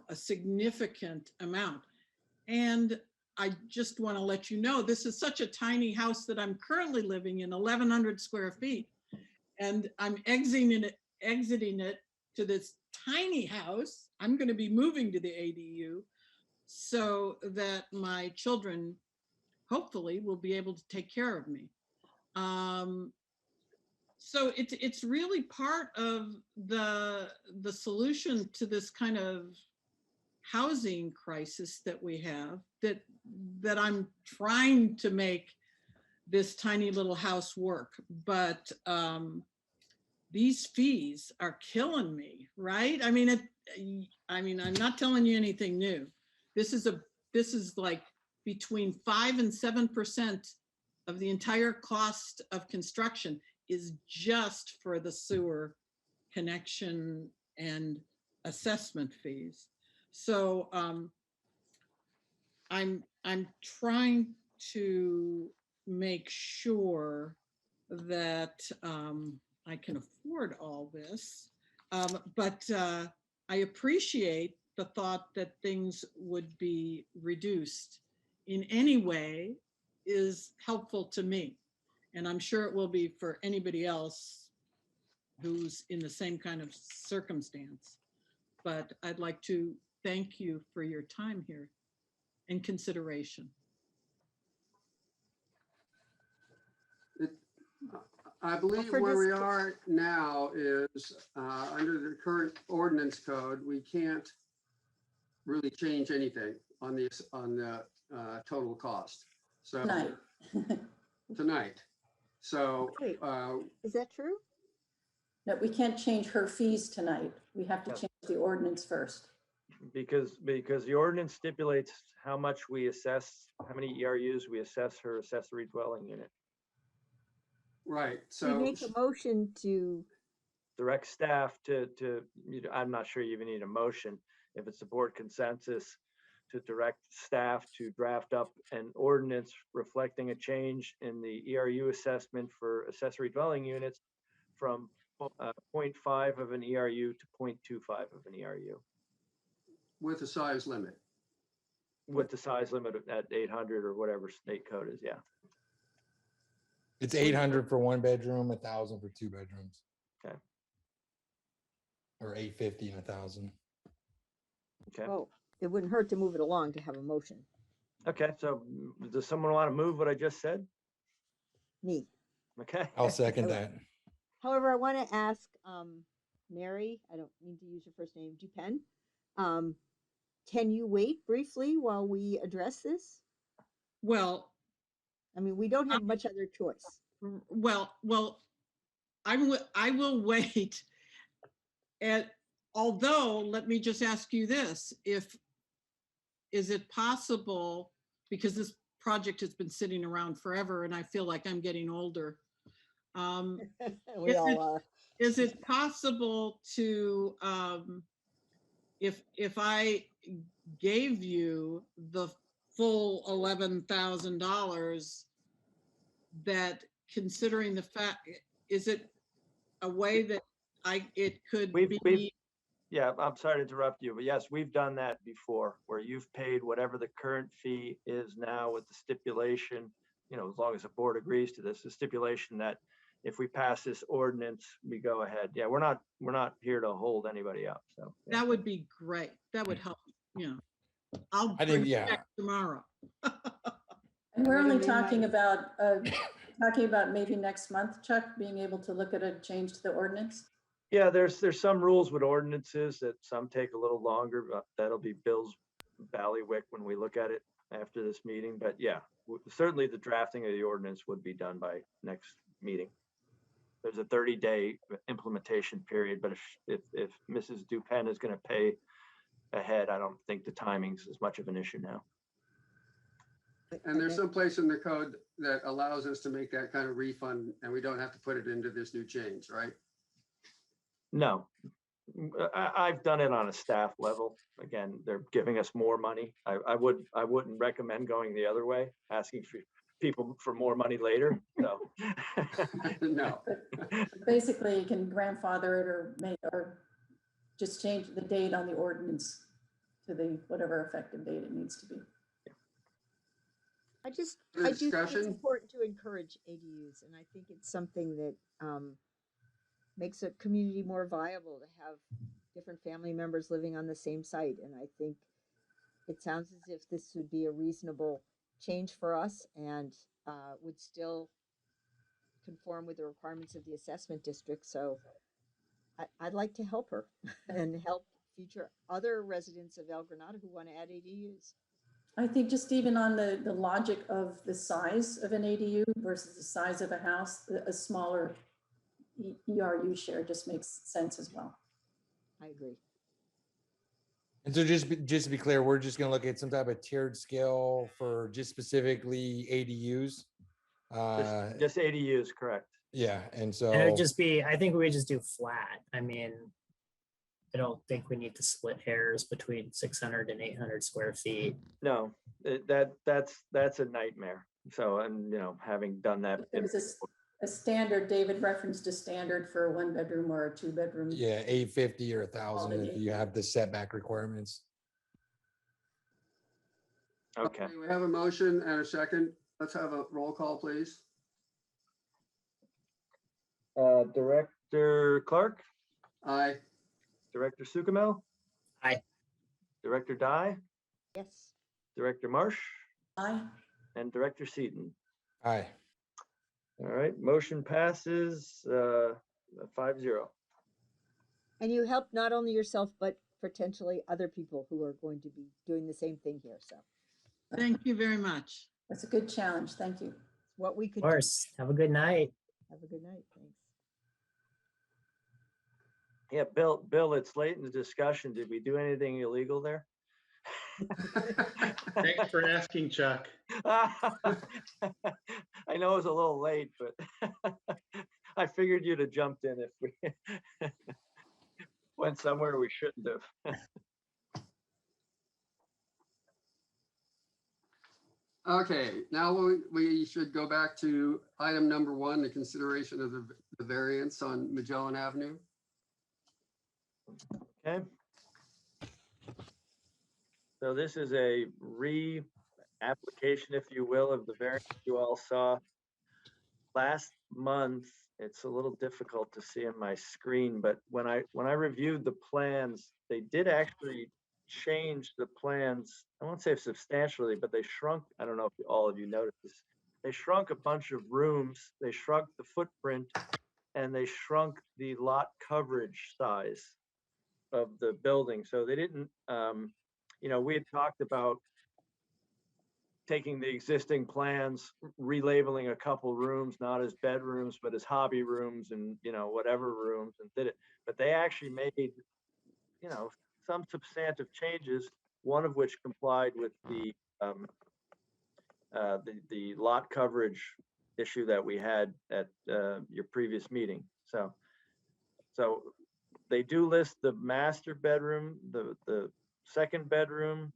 a significant amount. And I just want to let you know, this is such a tiny house that I'm currently living in, 1,100 square feet. And I'm exiting it to this tiny house. I'm going to be moving to the ADU so that my children hopefully will be able to take care of me. So it's really part of the solution to this kind of housing crisis that we have, that I'm trying to make this tiny little house work. But these fees are killing me, right? I mean, I'm not telling you anything new. This is like between 5 and 7% of the entire cost of construction is just for the sewer connection and assessment fees. So I'm trying to make sure that I can afford all this, but I appreciate the thought that things would be reduced in any way is helpful to me. And I'm sure it will be for anybody else who's in the same kind of circumstance. But I'd like to thank you for your time here and consideration. I believe where we are now is under the current ordinance code, we can't really change anything on the total cost. So tonight. So Wait, is that true? No, we can't change her fees tonight. We have to change the ordinance first. Because the ordinance stipulates how much we assess, how many ERUs we assess her accessory dwelling unit. Right. So we make a motion to direct staff to I'm not sure you even need a motion. If it's a board consensus, to direct staff to draft up an ordinance reflecting a change in the ERU assessment for accessory dwelling units from 0.5 of an ERU to 0.25 of an ERU. With a size limit. With the size limit at 800 or whatever state code is, yeah. It's 800 for 1 bedroom, 1,000 for 2 bedrooms. Okay. Or 850 and 1,000. Okay. Well, it wouldn't hurt to move it along to have a motion. Okay, so does someone want to move what I just said? Me. Okay. I'll second that. However, I want to ask Mary, I don't need to use your first name, Dupen. Can you wait briefly while we address this? Well, I mean, we don't have much other choice. Well, I will wait. And although, let me just ask you this, is it possible, because this project has been sitting around forever and I feel like I'm getting older. We all are. Is it possible to, if I gave you the full $11,000, that considering the fact, is it a way that it could be? Yeah, I'm sorry to interrupt you, but yes, we've done that before, where you've paid whatever the current fee is now with the stipulation, you know, as long as the board agrees to this, the stipulation that if we pass this ordinance, we go ahead. Yeah, we're not here to hold anybody up. So yeah. That would be great. That would help, you know. I'll I think, yeah. check tomorrow. And we're only talking about maybe next month, Chuck, being able to look at a change to the ordinance. Yeah, there's some rules with ordinances that some take a little longer, but that'll be Bill's ballywick when we look at it after this meeting. But yeah, certainly the drafting of the ordinance would be done by next meeting. There's a 30-day implementation period, but if Mrs. Dupen is going to pay ahead, I don't think the timing's as much of an issue now. And there's some place in the code that allows us to make that kind of refund, and we don't have to put it into this new change, right? No, I've done it on a staff level. Again, they're giving us more money. I wouldn't recommend going the other way, asking for people for more money later. So no. Basically, you can grandfather it or just change the date on the ordinance to the whatever effective date it needs to be. I do think it's important to encourage ADUs, and I think it's something that makes a community more viable to have different family members living on the same site. And I think it sounds as if this would be a reasonable change for us and would still conform with the requirements of the assessment district. So I'd like to help her and help future other residents of El Granada who want to add ADUs. I think just even on the logic of the size of an ADU versus the size of a house, a smaller ERU share just makes sense as well. I agree. And so just to be clear, we're just going to look at some type of tiered scale for just specifically ADUs. Just ADUs, correct? Yeah, and so it would just be, I think we would just do flat. I mean, I don't think we need to split hairs between 600 and 800 square feet. No, that's a nightmare. So, and having done that. There was a standard, David referenced a standard for a 1-bedroom or a 2-bedroom. Yeah, 850 or 1,000 if you have the setback requirements. Okay. We have a motion and a second. Let's have a roll call, please. Director Clark, Aye. Director Sukamel, Aye. Director Dye, Yes. Director Marsh, Aye. and Director Seaton. Aye. All right, motion passes 5-0. And you help not only yourself, but potentially other people who are going to be doing the same thing here. So Thank you very much. That's a good challenge. Thank you. what we could Of course. Have a good night. have a good night. Thanks. Yeah, Bill, it's late in the discussion. Did we do anything illegal there? Thanks for asking, Chuck. I know it was a little late, but I figured you'd have jumped in if we went somewhere we shouldn't have. Okay, now we should go back to item number 1, the consideration of the variance on Magellan Avenue. Okay. So this is a re-application, if you will, of the variance you all saw last month. It's a little difficult to see on my screen, but when I reviewed the plans, they did actually change the plans. I won't say substantially, but they shrunk. I don't know if all of you noticed this. They shrunk a bunch of rooms. They shrunk the footprint, and they shrunk the lot coverage size of the building. So they didn't, we had talked about taking the existing plans, relabeling a couple rooms, not as bedrooms, but as hobby rooms and, whatever rooms, and did it. But they actually made, some substantive changes, one of which complied with the lot coverage issue that we had at your previous meeting. So they do list the master bedroom, the second bedroom.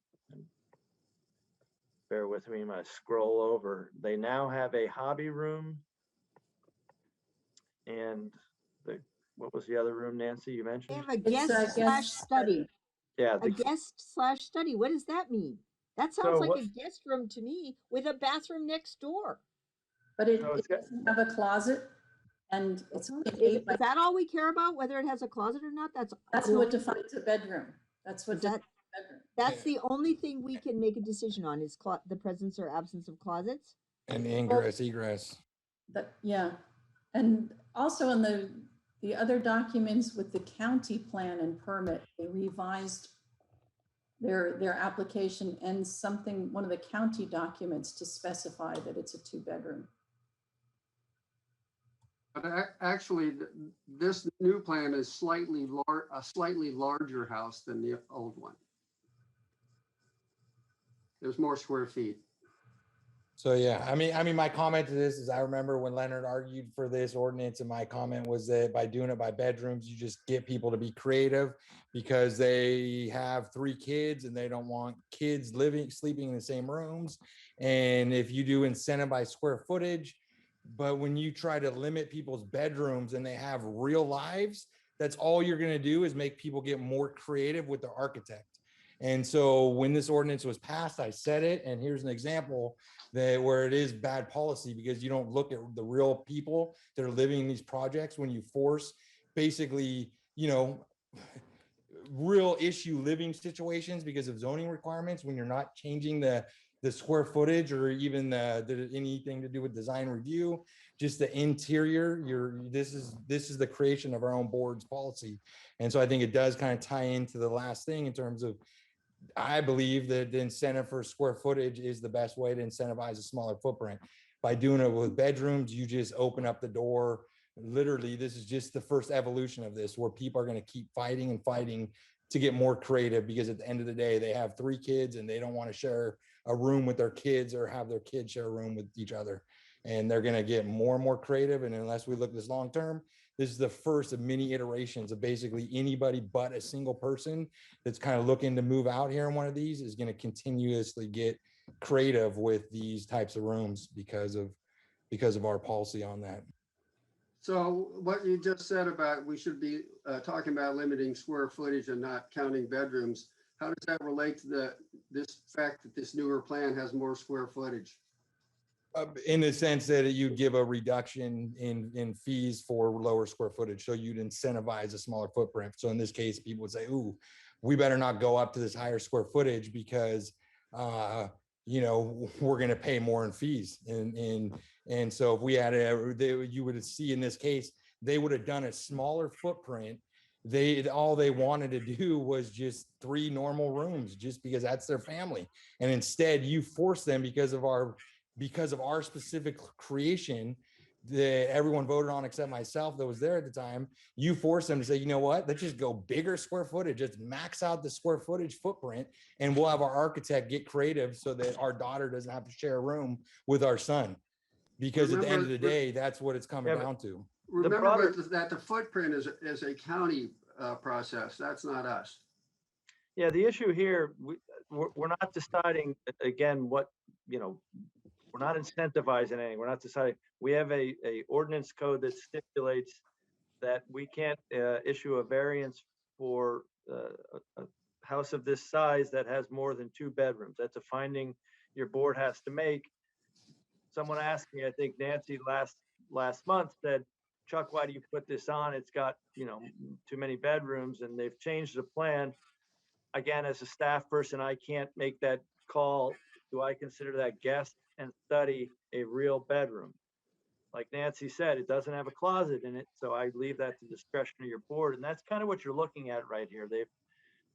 Bear with me, I scroll over. They now have a hobby room. And what was the other room, Nancy, you mentioned? They have a guest / study. Yeah. A guest / study. What does that mean? That sounds like a guest room to me with a bathroom next door. But it doesn't have a closet, and it's only Is that all we care about, whether it has a closet or not? That's what defines a bedroom. That's what that. That's the only thing we can make a decision on is the presence or absence of closets. And ingress, egress. Yeah. And also in the other documents with the county plan and permit, they revised their application and one of the county documents to specify that it's a 2-bedroom. But actually, this new plan is a slightly larger house than the old one. There's more square feet. So yeah, I mean, my comment to this is I remember when Leonard argued for this ordinance, and my comment was that by doing it by bedrooms, you just get people to be creative because they have 3 kids and they don't want kids sleeping in the same rooms. And if you do incentive by square footage, but when you try to limit people's bedrooms and they have real lives, that's all you're going to do is make people get more creative with their architect. And so when this ordinance was passed, I said it, and here's an example where it is bad policy because you don't look at the real people that are living in these projects when you force basically, real issue living situations because of zoning requirements when you're not changing the square footage or even anything to do with design review, just the interior. This is the creation of our own board's policy. And so I think it does kind of tie into the last thing in terms of, I believe that the incentive for square footage is the best way to incentivize a smaller footprint. By doing it with bedrooms, you just open up the door. Literally, this is just the first evolution of this, where people are going to keep fighting and fighting to get more creative, because at the end of the day, they have 3 kids and they don't want to share a room with their kids or have their kids share a room with each other. And they're going to get more and more creative. And unless we look this long term, this is the first of many iterations of basically anybody but a single person that's kind of looking to move out here in one of these is going to continuously get creative with these types of rooms because of our policy on that. So what you just said about we should be talking about limiting square footage and not counting bedrooms, how does that relate to this fact that this newer plan has more square footage? In the sense that you give a reduction in fees for lower square footage. So you'd incentivize a smaller footprint. So in this case, people would say, ooh, we better not go up to this higher square footage because, you know, we're going to pay more in fees. And so if we had you would see in this case, they would have done a smaller footprint. All they wanted to do was just 3 normal rooms just because that's their family. And instead you force them because of our specific creation that everyone voted on except myself that was there at the time, you force them to say, you know what, let's just go bigger square footage, let's max out the square footage footprint, and we'll have our architect get creative so that our daughter doesn't have to share a room with our son. Because at the end of the day, that's what it's coming down to. Remember that the footprint is a county process. That's not us. Yeah, the issue here, we're not deciding, again, what, you know, we're not incentivizing anything. We're not deciding. We have a ordinance code that stipulates that we can't issue a variance for a house of this size that has more than 2 bedrooms. That's a finding your board has to make. Someone asked me, I think Nancy last month said, Chuck, why do you put this on? It's got, you know, too many bedrooms, and they've changed the plan. Again, as a staff person, I can't make that call. Do I consider that guest and study a real bedroom? Like Nancy said, it doesn't have a closet in it, so I leave that to discretion of your board, and that's kind of what you're looking at right here.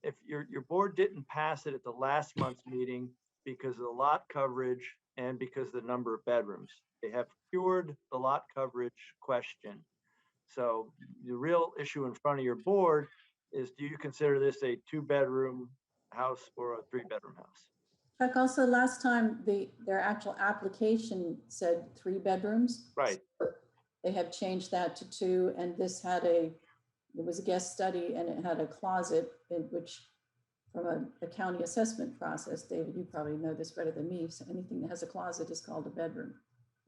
If your board didn't pass it at the last month's meeting because of the lot coverage and because of the number of bedrooms, they have cured the lot coverage question. So the real issue in front of your board is, do you consider this a 2-bedroom house or a 3-bedroom house? Chuck, also last time their actual application said 3 bedrooms. Right. So they have changed that to 2, and this had it was a guest study and it had a closet in which, from a county assessment process, David, you probably know this better than me. So anything that has a closet is called a bedroom.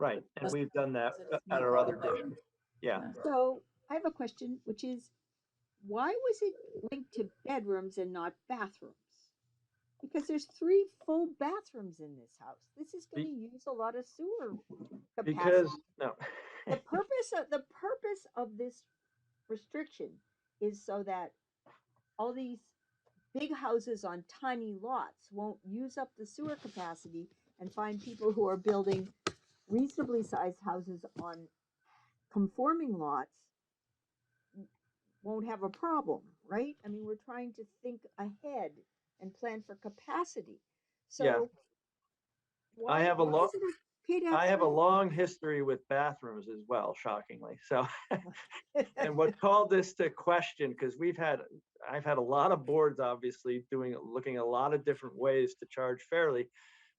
Right, and we've done that at our other district. Yeah. So I have a question, which is, why was it linked to bedrooms and not bathrooms? Because there's 3 full bathrooms in this house. This is going to use a lot of sewer capacity. Because no. the purpose of this restriction is so that all these big houses on tiny lots won't use up the sewer capacity, and find people who are building reasonably sized houses on conforming lots won't have a problem, right? I mean, we're trying to think ahead and plan for capacity. So yeah. why, I have a long long history with bathrooms as well, shockingly. So, and what called this to question, because I've had a lot of boards, obviously, looking at a lot of different ways to charge fairly.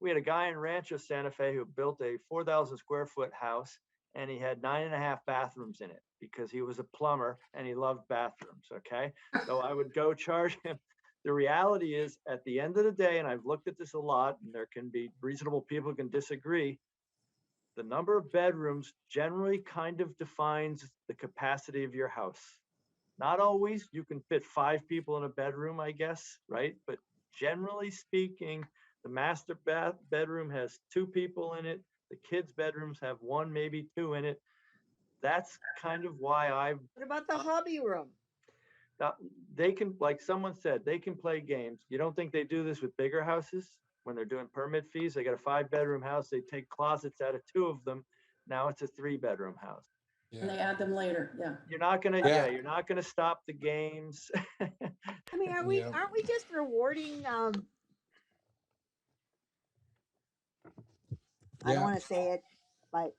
We had a guy in Rancho Santa Fe who built a 4,000 square foot house, and he had 9.5 bathrooms in it because he was a plumber and he loved bathrooms. Okay. So I would go charge him. The reality is, at the end of the day, and I've looked at this a lot, and there can be reasonable people who can disagree, the number of bedrooms generally kind of defines the capacity of your house. Not always. You can fit 5 people in a bedroom, I guess, right? But generally speaking, the master bedroom has 2 people in it. The kids' bedrooms have 1, maybe 2 in it. That's kind of why What about the hobby room? They can, like someone said, they can play games. You don't think they do this with bigger houses when they're doing permit fees? They got a 5-bedroom house. They take closets out of 2 of them. Now it's a 3-bedroom house. Yeah. And they add them later. Yeah. You're not gonna. You're not gonna stop the games. I mean, aren't we just rewarding? I don't want to say it, but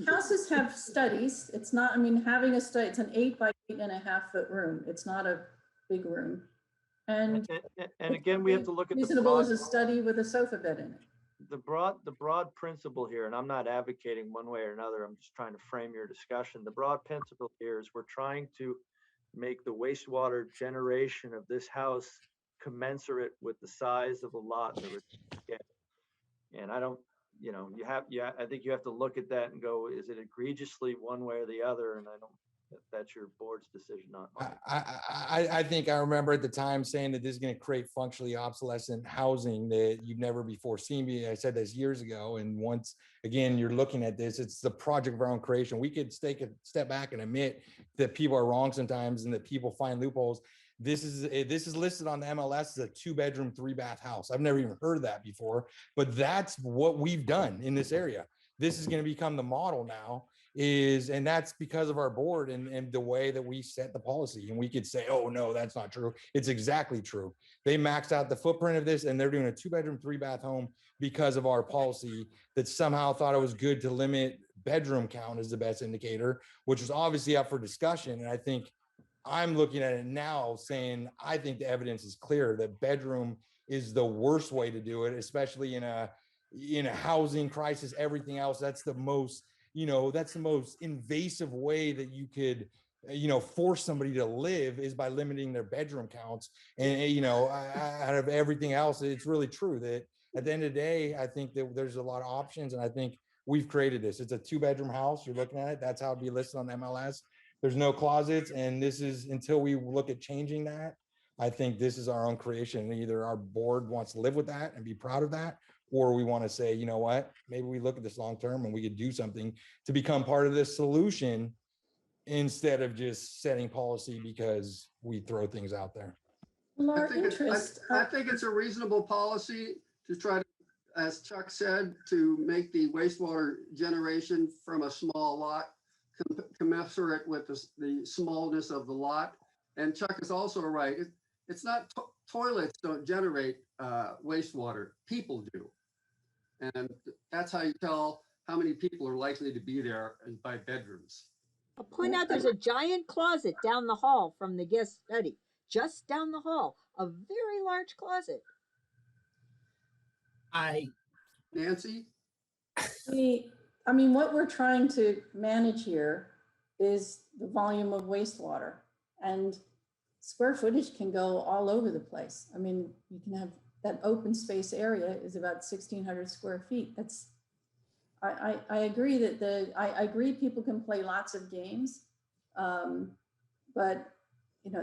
houses have studies. It's not, I mean, having a study, it's an 8 by 8.5 foot room. It's not a big room. And again, we have to look at reasonable as a study with a sofa bed in it. the broad principle here, and I'm not advocating one way or another, I'm just trying to frame your discussion. The broad principle here is we're trying to make the wastewater generation of this house commensurate with the size of the lot that we're getting. And I don't, I think you have to look at that and go, is it egregiously one way or the other? And I don't, that's your board's decision, not mine. I think I remember at the time saying that this is going to create functionally obsolescent housing that you've never before seen. I said this years ago. And once again, you're looking at this, it's the project of our own creation. We could take a step back and admit that people are wrong sometimes and that people find loopholes. This is listed on the MLS as a 2-bedroom, 3-bath house. I've never even heard of that before, but that's what we've done in this area. This is going to become the model now. And that's because of our board and the way that we set the policy. And we could say, oh no, that's not true. It's exactly true. They maxed out the footprint of this and they're doing a 2-bedroom, 3-bath home because of our policy that somehow thought it was good to limit bedroom count as the best indicator, which was obviously up for discussion. And I think I'm looking at it now saying, I think the evidence is clear that bedroom is the worst way to do it, especially in a housing crisis, everything else. That's the most invasive way that you could, force somebody to live is by limiting their bedroom counts. And, out of everything else, it's really true that at the end of the day, I think that there's a lot of options. And I think we've created this. It's a 2-bedroom house. You're looking at it. That's how it'd be listed on MLS. There's no closets. And this is, until we look at changing that, I think this is our own creation. Either our board wants to live with that and be proud of that, or we want to say, you know what, maybe we look at this long term and we could do something to become part of this solution instead of just setting policy because we throw things out there. Well, I think it's a reasonable policy to try to, as Chuck said, to make the wastewater generation from a small lot commensurate with the smallness of the lot. And Chuck is also right. It's not toilets don't generate wastewater, people do. And that's how you tell how many people are likely to be there by bedrooms. I'll point out there's a giant closet down the hall from the guest study, just down the hall, a very large closet. Nancy? What we're trying to manage here is the volume of wastewater, and square footage can go all over the place. You can have that open space area is about 1,600 square feet. I agree that I agree people can play lots of games, but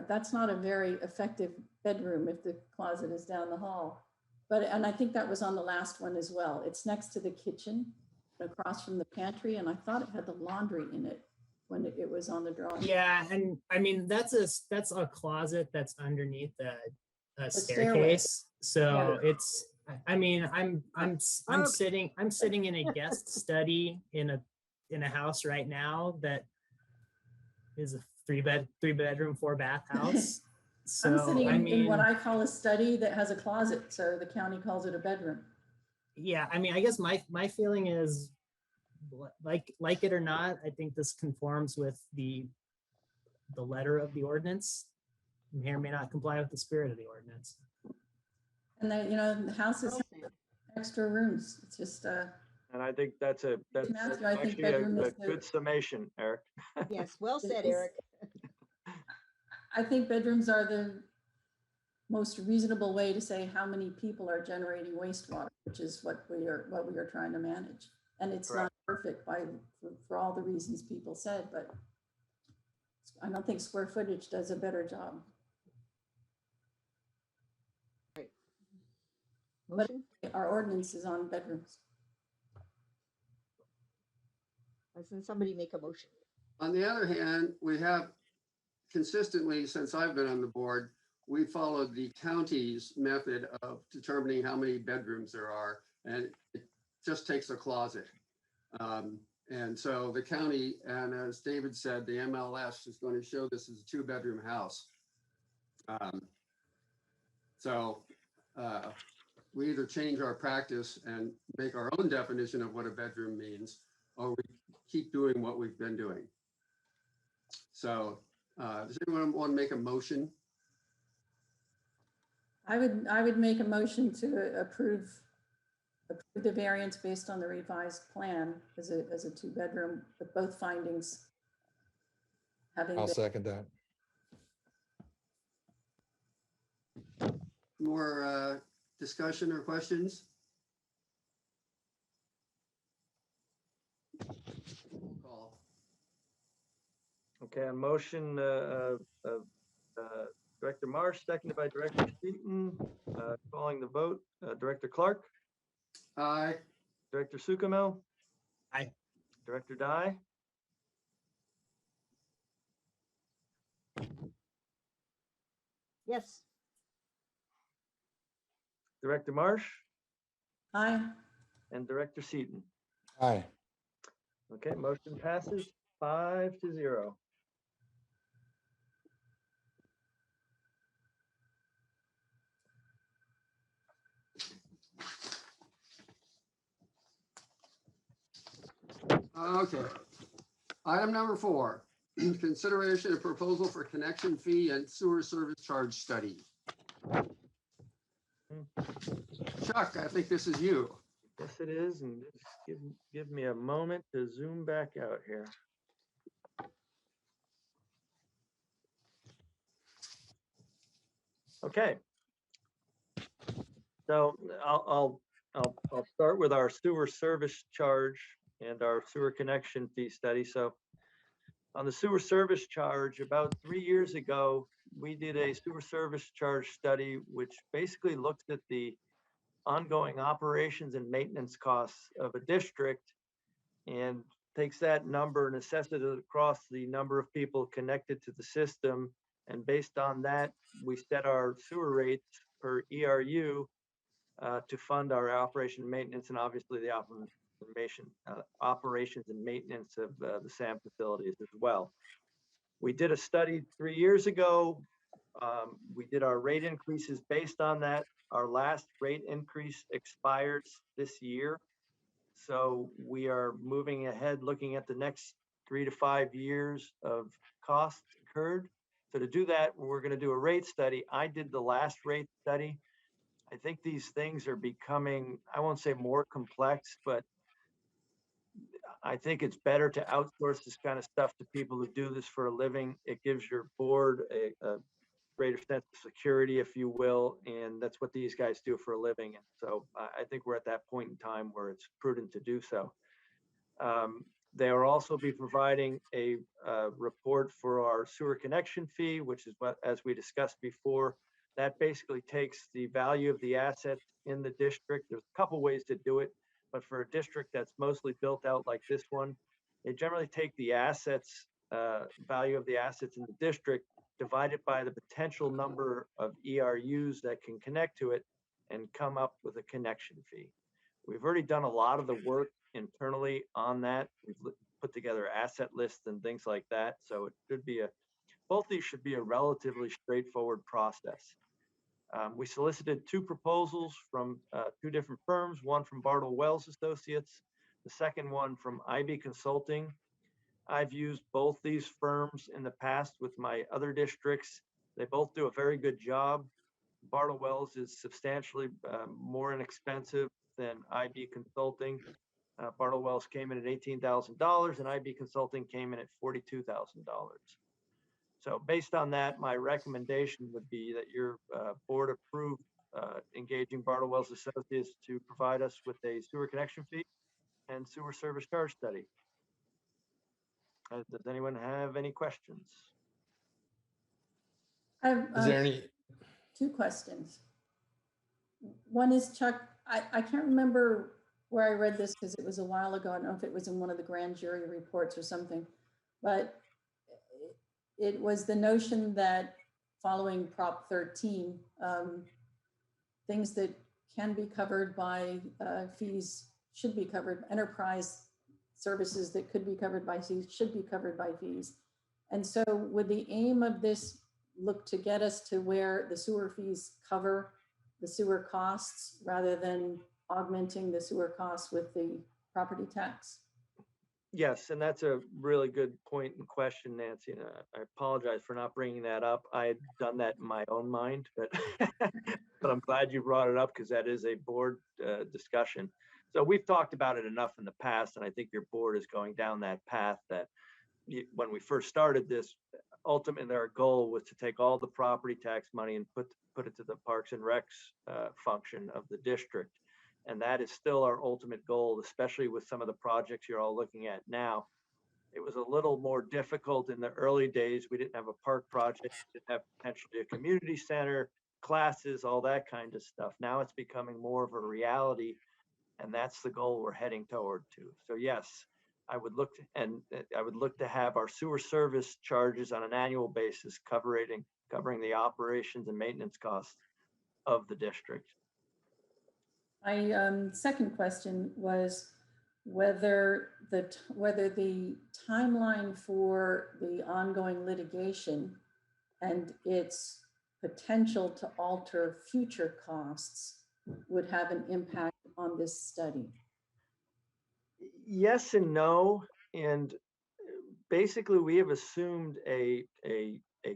that's not a very effective bedroom if the closet is down the hall. And I think that was on the last one as well. It's next to the kitchen, across from the pantry, and I thought it had the laundry in it when it was on the drawing. Yeah, and that's a closet that's underneath the staircase. So yeah. It's I'm sitting in a guest study in a house right now that is a 3-bedroom, 4-bath house. So I'm sitting in what I call a study that has a closet, so the county calls it a bedroom. Yeah, I guess my feeling is, like it or not, I think this conforms with the letter of the ordinance. May or may not comply with the spirit of the ordinance. And then, the house has extra rooms. It's just and I think that's actually a good summation, Eric. Yes, well said, Eric. I think bedrooms are the most reasonable way to say how many people are generating wastewater, which is what we are trying to manage. And it's Correct. Not perfect for all the reasons people said, but I don't think square footage does a better job. Right. But our ordinance is on bedrooms. Doesn't somebody make a motion? On the other hand, we have consistently, since I've been on the board, we followed the county's method of determining how many bedrooms there are, and it just takes a closet. And so the county, and as David said, the MLS is going to show this as a 2-bedroom house. We either change our practice and make our own definition of what a bedroom means, or we keep doing what we've been doing. So does anyone want to make a motion? I would make a motion to approve approve the variance based on the revised plan as a 2-bedroom, with both findings having I'll been. second that. More discussion or questions? Call. Okay, a motion, Director Marsh, seconded by Director Seaton, calling the vote. Director Clark, Aye. Director Sukamel. Aye. Director Dye. Yes. Director Marsh, Aye. and Director Seaton. Aye. Okay, motion passes 5-0. Okay. Item number 4, consideration of proposal for connection fee and sewer service charge study. Chuck, I think this is you. Yes, it is, and just give me a moment to zoom back out here. Okay. So I'll start with our sewer service charge and our sewer connection fee study. So on the sewer service charge, about 3 years ago, we did a sewer service charge study, which basically looks at the ongoing operations and maintenance costs of a district and takes that number and assesses it across the number of people connected to the system. And based on that, we set our sewer rates per ERU to fund our operation and maintenance, and obviously the operations and maintenance of the SAM facilities as well. We did a study 3 years ago. We did our rate increases based on that. Our last rate increase expires this year. So we are moving ahead, looking at the next 3 to 5 years of costs incurred. So to do that, we're going to do a rate study. I did the last rate study. I think these things are becoming, I won't say more complex, but I think it's better to outsource this kind of stuff to people who do this for a living. It gives your board a greater sense of security, if you will, and that's what these guys do for a living. And so I think we're at that point in time where it's prudent to do so. They will also be providing a report for our sewer connection fee, which is what, as we discussed before, that basically takes the value of the assets in the district. There's a couple ways to do it, but for a district that's mostly built out like this one, they generally take the assets, value of the assets in the district, divide it by the potential number of ERUs that can connect to it, and come up with a connection fee. We've already done a lot of the work internally on that. We've put together asset lists and things like that. So it should be both these should be a relatively straightforward process. We solicited 2 proposals from 2 different firms, one from Bartle Wells Associates, the second one from IB Consulting. I've used both these firms in the past with my other districts. They both do a very good job. Bartle Wells is substantially more inexpensive than IB Consulting. Bartle Wells came in at $18,000 and IB Consulting came in at $42,000. So based on that, my recommendation would be that your board approve engaging Bartle Wells Associates to provide us with a sewer connection fee and sewer service charge study. Does anyone have any questions? I have Is there any? 2 questions. One is, Chuck, I can't remember where I read this because it was a while ago. I don't know if it was in one of the grand jury reports or something, but it was the notion that following Prop 13, things that can be covered by fees should be covered. Enterprise services that could be covered by fees should be covered by fees. And so would the aim of this look to get us to where the sewer fees cover the sewer costs rather than augmenting the sewer costs with the property tax? Yes, and that's a really good point and question, Nancy. And I apologize for not bringing that up. I had done that in my own mind, but but I'm glad you brought it up because that is a board discussion. So we've talked about it enough in the past, and I think your board is going down that path. That when we first started this, ultimately our goal was to take all the property tax money and put it to the Parks and Recs function of the district. And that is still our ultimate goal, especially with some of the projects you're all looking at now. It was a little more difficult in the early days. We didn't have a park project, we didn't have potentially a community center, classes, all that kind of stuff. Now it's becoming more of a reality, and that's the goal we're heading toward to. So yes, I would look to have our sewer service charges on an annual basis covering the operations and maintenance costs of the district. My second question was whether the timeline for the ongoing litigation and its potential to alter future costs would have an impact on this study. Yes and no. And basically we have assumed a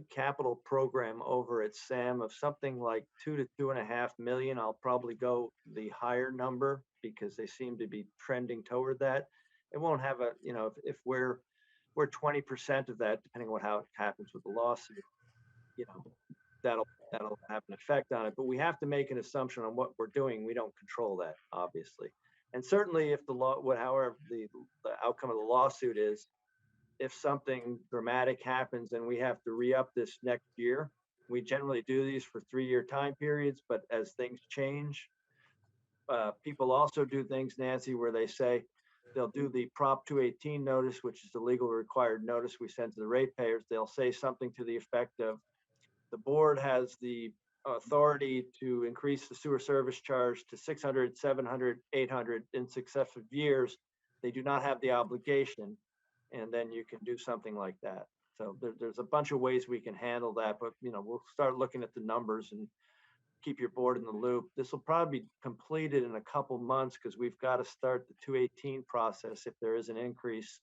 capital program over at SAM of something like 2 to 2.5 million. I'll probably go the higher number because they seem to be trending toward that. It won't have a, if we're 20% of that, depending on how it happens with the lawsuit, that'll have an effect on it. But we have to make an assumption on what we're doing. We don't control that, obviously. And certainly if the law, however the outcome of the lawsuit is, if something dramatic happens and we have to re-up this next year, we generally do these for 3-year time periods, but as things change, people also do things, Nancy, where they say they'll do the Prop 218 notice, which is the legal required notice we send to the ratepayers. They'll say something to the effect of, the board has the authority to increase the sewer service charge to 600, 700, 800 in successive years. They do not have the obligation. And then you can do something like that. So there's a bunch of ways we can handle that, but we'll start looking at the numbers and keep your board in the loop. This will probably be completed in a couple months because we've got to start the 218 process if there is an increase,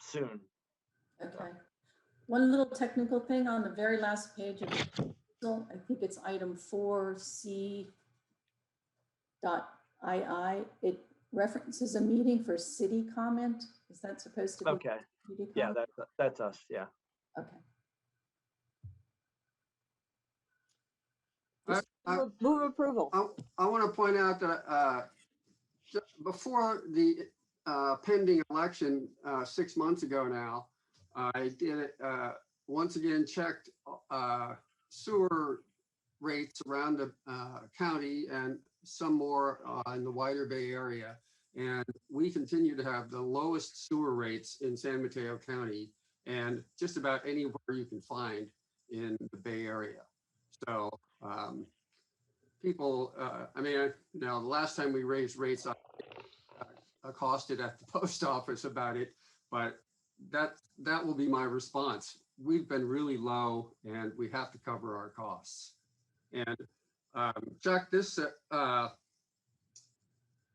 soon. Okay. One little technical thing on the very last page of the proposal, I think it's item 4C.II. It references a meeting for city comment. Is that supposed to be? Okay. Yeah, that's us. Yeah. Okay. Move approval. I want to point out that before the pending election 6 months ago now, I did once again checked sewer rates around the county and some more in the wider Bay Area. And we continue to have the lowest sewer rates in San Mateo County and just about anywhere you can find in the Bay Area. So people, the last time we raised rates, I accosted at the post office about it, but that will be my response. We've been really low and we have to cover our costs. And Chuck, this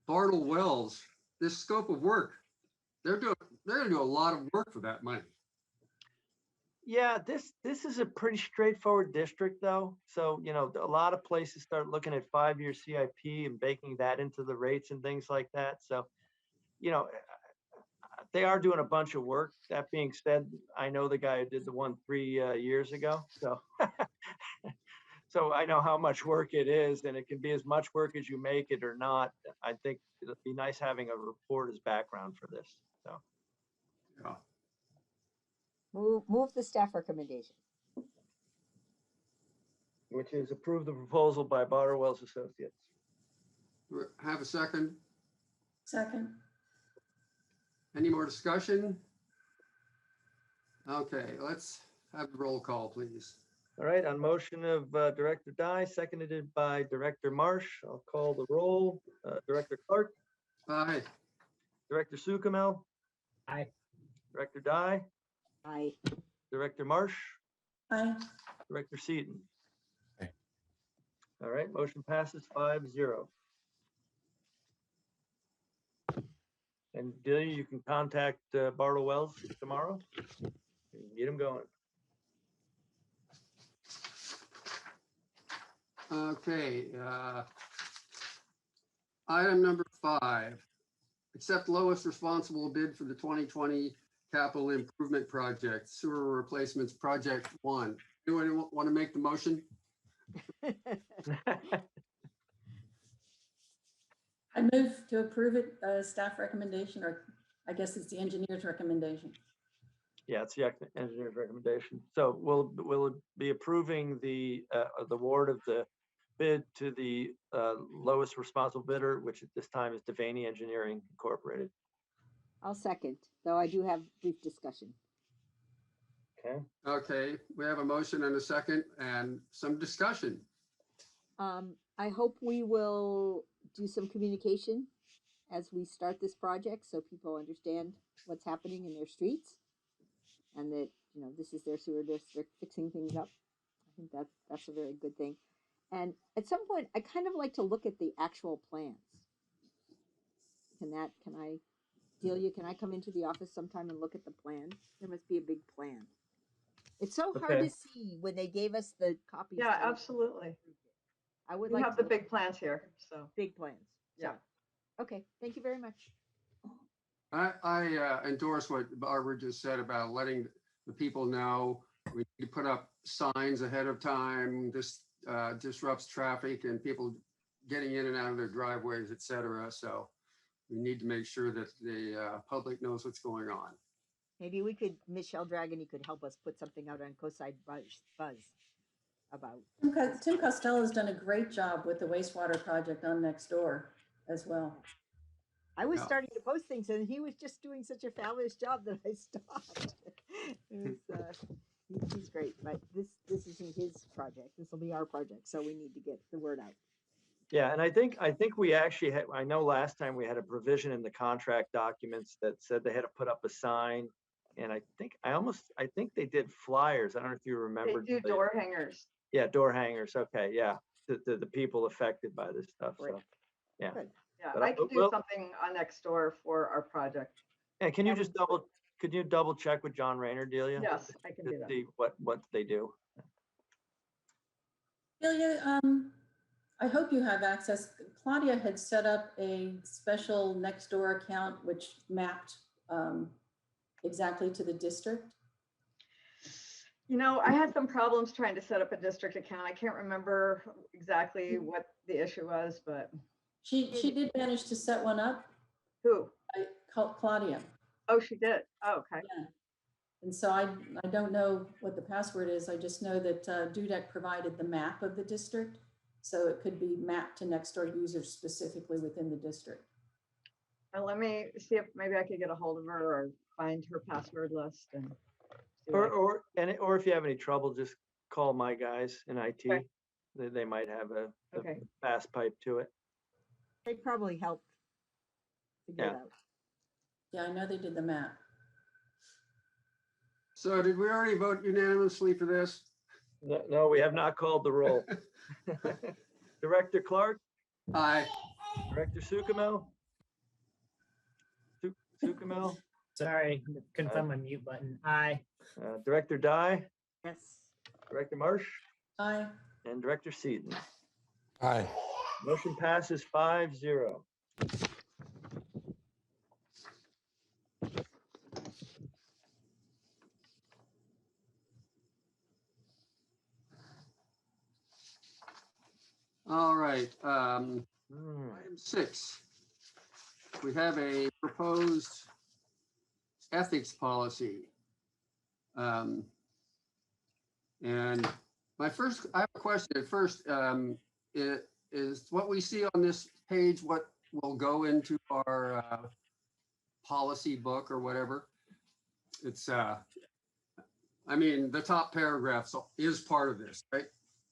Bartle Wells, this scope of work, they're gonna do a lot of work for that money. Yeah, this is a pretty straightforward district though. So, a lot of places start looking at 5-year CIP and baking that into the rates and things like that. So, they are doing a bunch of work. That being said, I know the guy who did the one 3 years ago. So, so I know how much work it is, and it can be as much work as you make it or not. I think it'd be nice having a report as background for this. So, yeah. Move the staff recommendation, which is approve the proposal by Bartle Wells Associates. Have a second. Second. Any more discussion? Okay, let's have the roll call, please. All right, on motion of Director Dye, seconded by Director Marsh, I'll call the roll. Director Clark. Aye. Director Sukamel. Aye. Director Dye. aye. Director Marsh. Aye. Director Seaton. Aye. All right, motion passes 5-0. And Delia, you can contact Barlow Wells tomorrow. Get them going. Okay. Item number 5, accept lowest responsible bid for the 2020 capital improvement project, sewer replacements project 1. Anyone want to make the motion? I move to approve it, staff recommendation, or I guess it's the engineer's recommendation. Yeah, it's the engineer's recommendation. So we'll be approving the award of the bid to the lowest responsible bidder, which at this time is Devaney Engineering Incorporated. I'll second, though I do have brief discussion. Okay. Okay, we have a motion and a second and some discussion. I hope we will do some communication as we start this project so people understand what's happening in their streets and that, you know, this is their sewer district fixing things up. I think that's a very good thing. And at some point, I kind of like to look at the actual plans. Delia, can I come into the office sometime and look at the plan? There must be a big plan. It's so hard to see when they gave us the copies. Yeah, absolutely. I would We like have to the big plans here, so. big plans. Yeah. Okay, thank you very much. I endorse what Barbara just said about letting the people know. We need to put up signs ahead of time. This disrupts traffic and people getting in and out of their driveways, et cetera. So we need to make sure that the public knows what's going on. Maybe Michelle Dragony could help us put something out on Coastside Buzz about. Tim Costello has done a great job with the wastewater project on next door as well. I was starting to post things and he was just doing such a fabulous job that I stopped. He's great, but this isn't his project. This will be our project, so we need to get the word out. Yeah, and I think we actually had, I know last time we had a provision in the contract documents that said they had to put up a sign. And I think they did flyers. I don't know if you remember. They do door hangers. Yeah, door hangers. Okay, yeah. The people affected by this stuff. Right. So yeah. Good. Yeah, But I can do something on next door for our project. And can you just double check with John Rayner, Delia? Yes, I can do that. See what they do. Delia, I hope you have access. Claudia had set up a special Nextdoor account which mapped exactly to the district. You know, I had some problems trying to set up a district account. I can't remember exactly what the issue was, but she did manage to set one up. Who? I called Claudia. Oh, she did. Oh, okay. Yeah. And so I don't know what the password is. I just know that Dudek provided the map of the district, so it could be mapped to Nextdoor users specifically within the district. Well, let me see if maybe I could get a hold of her or find her password list and. Or if you have any trouble, just call my guys in IT. Okay. They might have a fast pipe to it. They probably helped figure it out. Yeah, I know they did the map. So did we already vote unanimously for this? No, we have not called the roll. Director Clark? Aye. Director Sukamel? Sukamel? Sorry, couldn't find my mute button. Aye. Director Dye? Yes. Director Marsh? Aye. And Director Seaton? Aye. Motion passes 5-0. All right. Item 6. We have a proposed ethics policy. And I have a question at first. Is what we see on this page what will go into our policy book or whatever? It's, I mean, the top paragraph is part of this, right?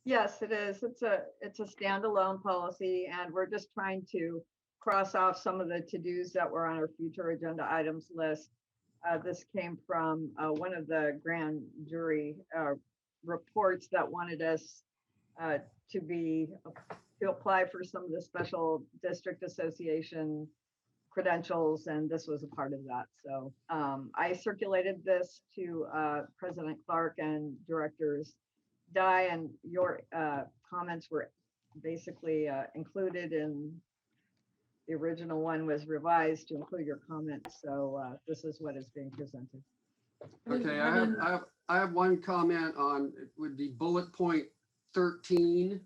Yes, it is. It's a standalone policy, and we're just trying to cross off some of the to-dos that were on our future agenda items list. This came from one of the grand jury reports that wanted us to apply for some of the special district association credentials, and this was a part of that. So I circulated this to President Clark and Directors Dye, and your comments were basically included in the original one, was revised to include your comments. So this is what is being presented. Okay, I have one comment on, it would be bullet point 13.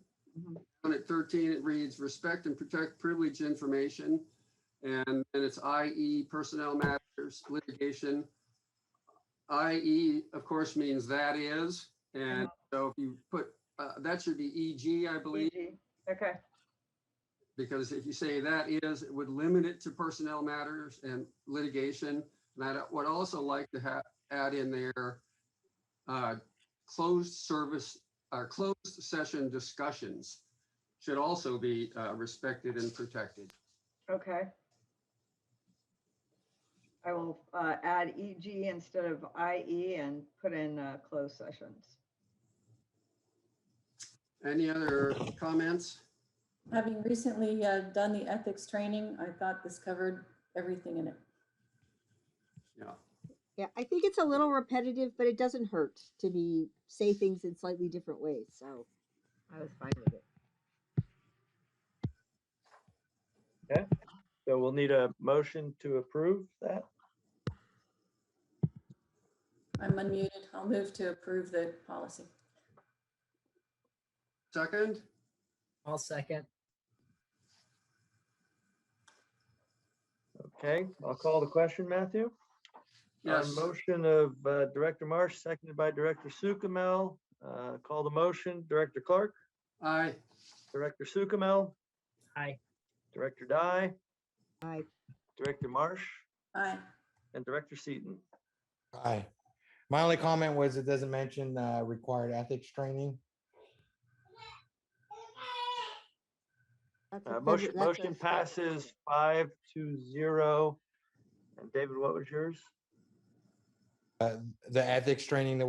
On at 13, it reads, respect and protect privileged information. And then it's i.e. personnel matters, litigation. I.e. of course means that is. And so if you put, that should be E.g., I believe. EG. Okay. Because if you say that is, it would limit it to personnel matters and litigation. And I would also like to add in there closed session discussions should also be respected and protected. Okay. I will add EG instead of IE and put in closed sessions. Any other comments? Having recently done the ethics training, I thought this covered everything in it. Yeah. Yeah, I think it's a little repetitive, but it doesn't hurt to say things in slightly different ways. So I was fine with it. Okay, so we'll need a motion to approve that. I'm unmuted. I'll move to approve the policy. Second? I'll second. Okay, I'll call the question, Matthew. Yes. On motion of Director Marsh, seconded by Director Sukamel. Call the motion. Director Clark, Aye. Director Sukamel, Aye. Director Dye, Aye. Director Marsh, Aye. and Director Seaton. Aye. My only comment was it doesn't mention required ethics training. Motion passes 5-0. And David, what was yours? The ethics training that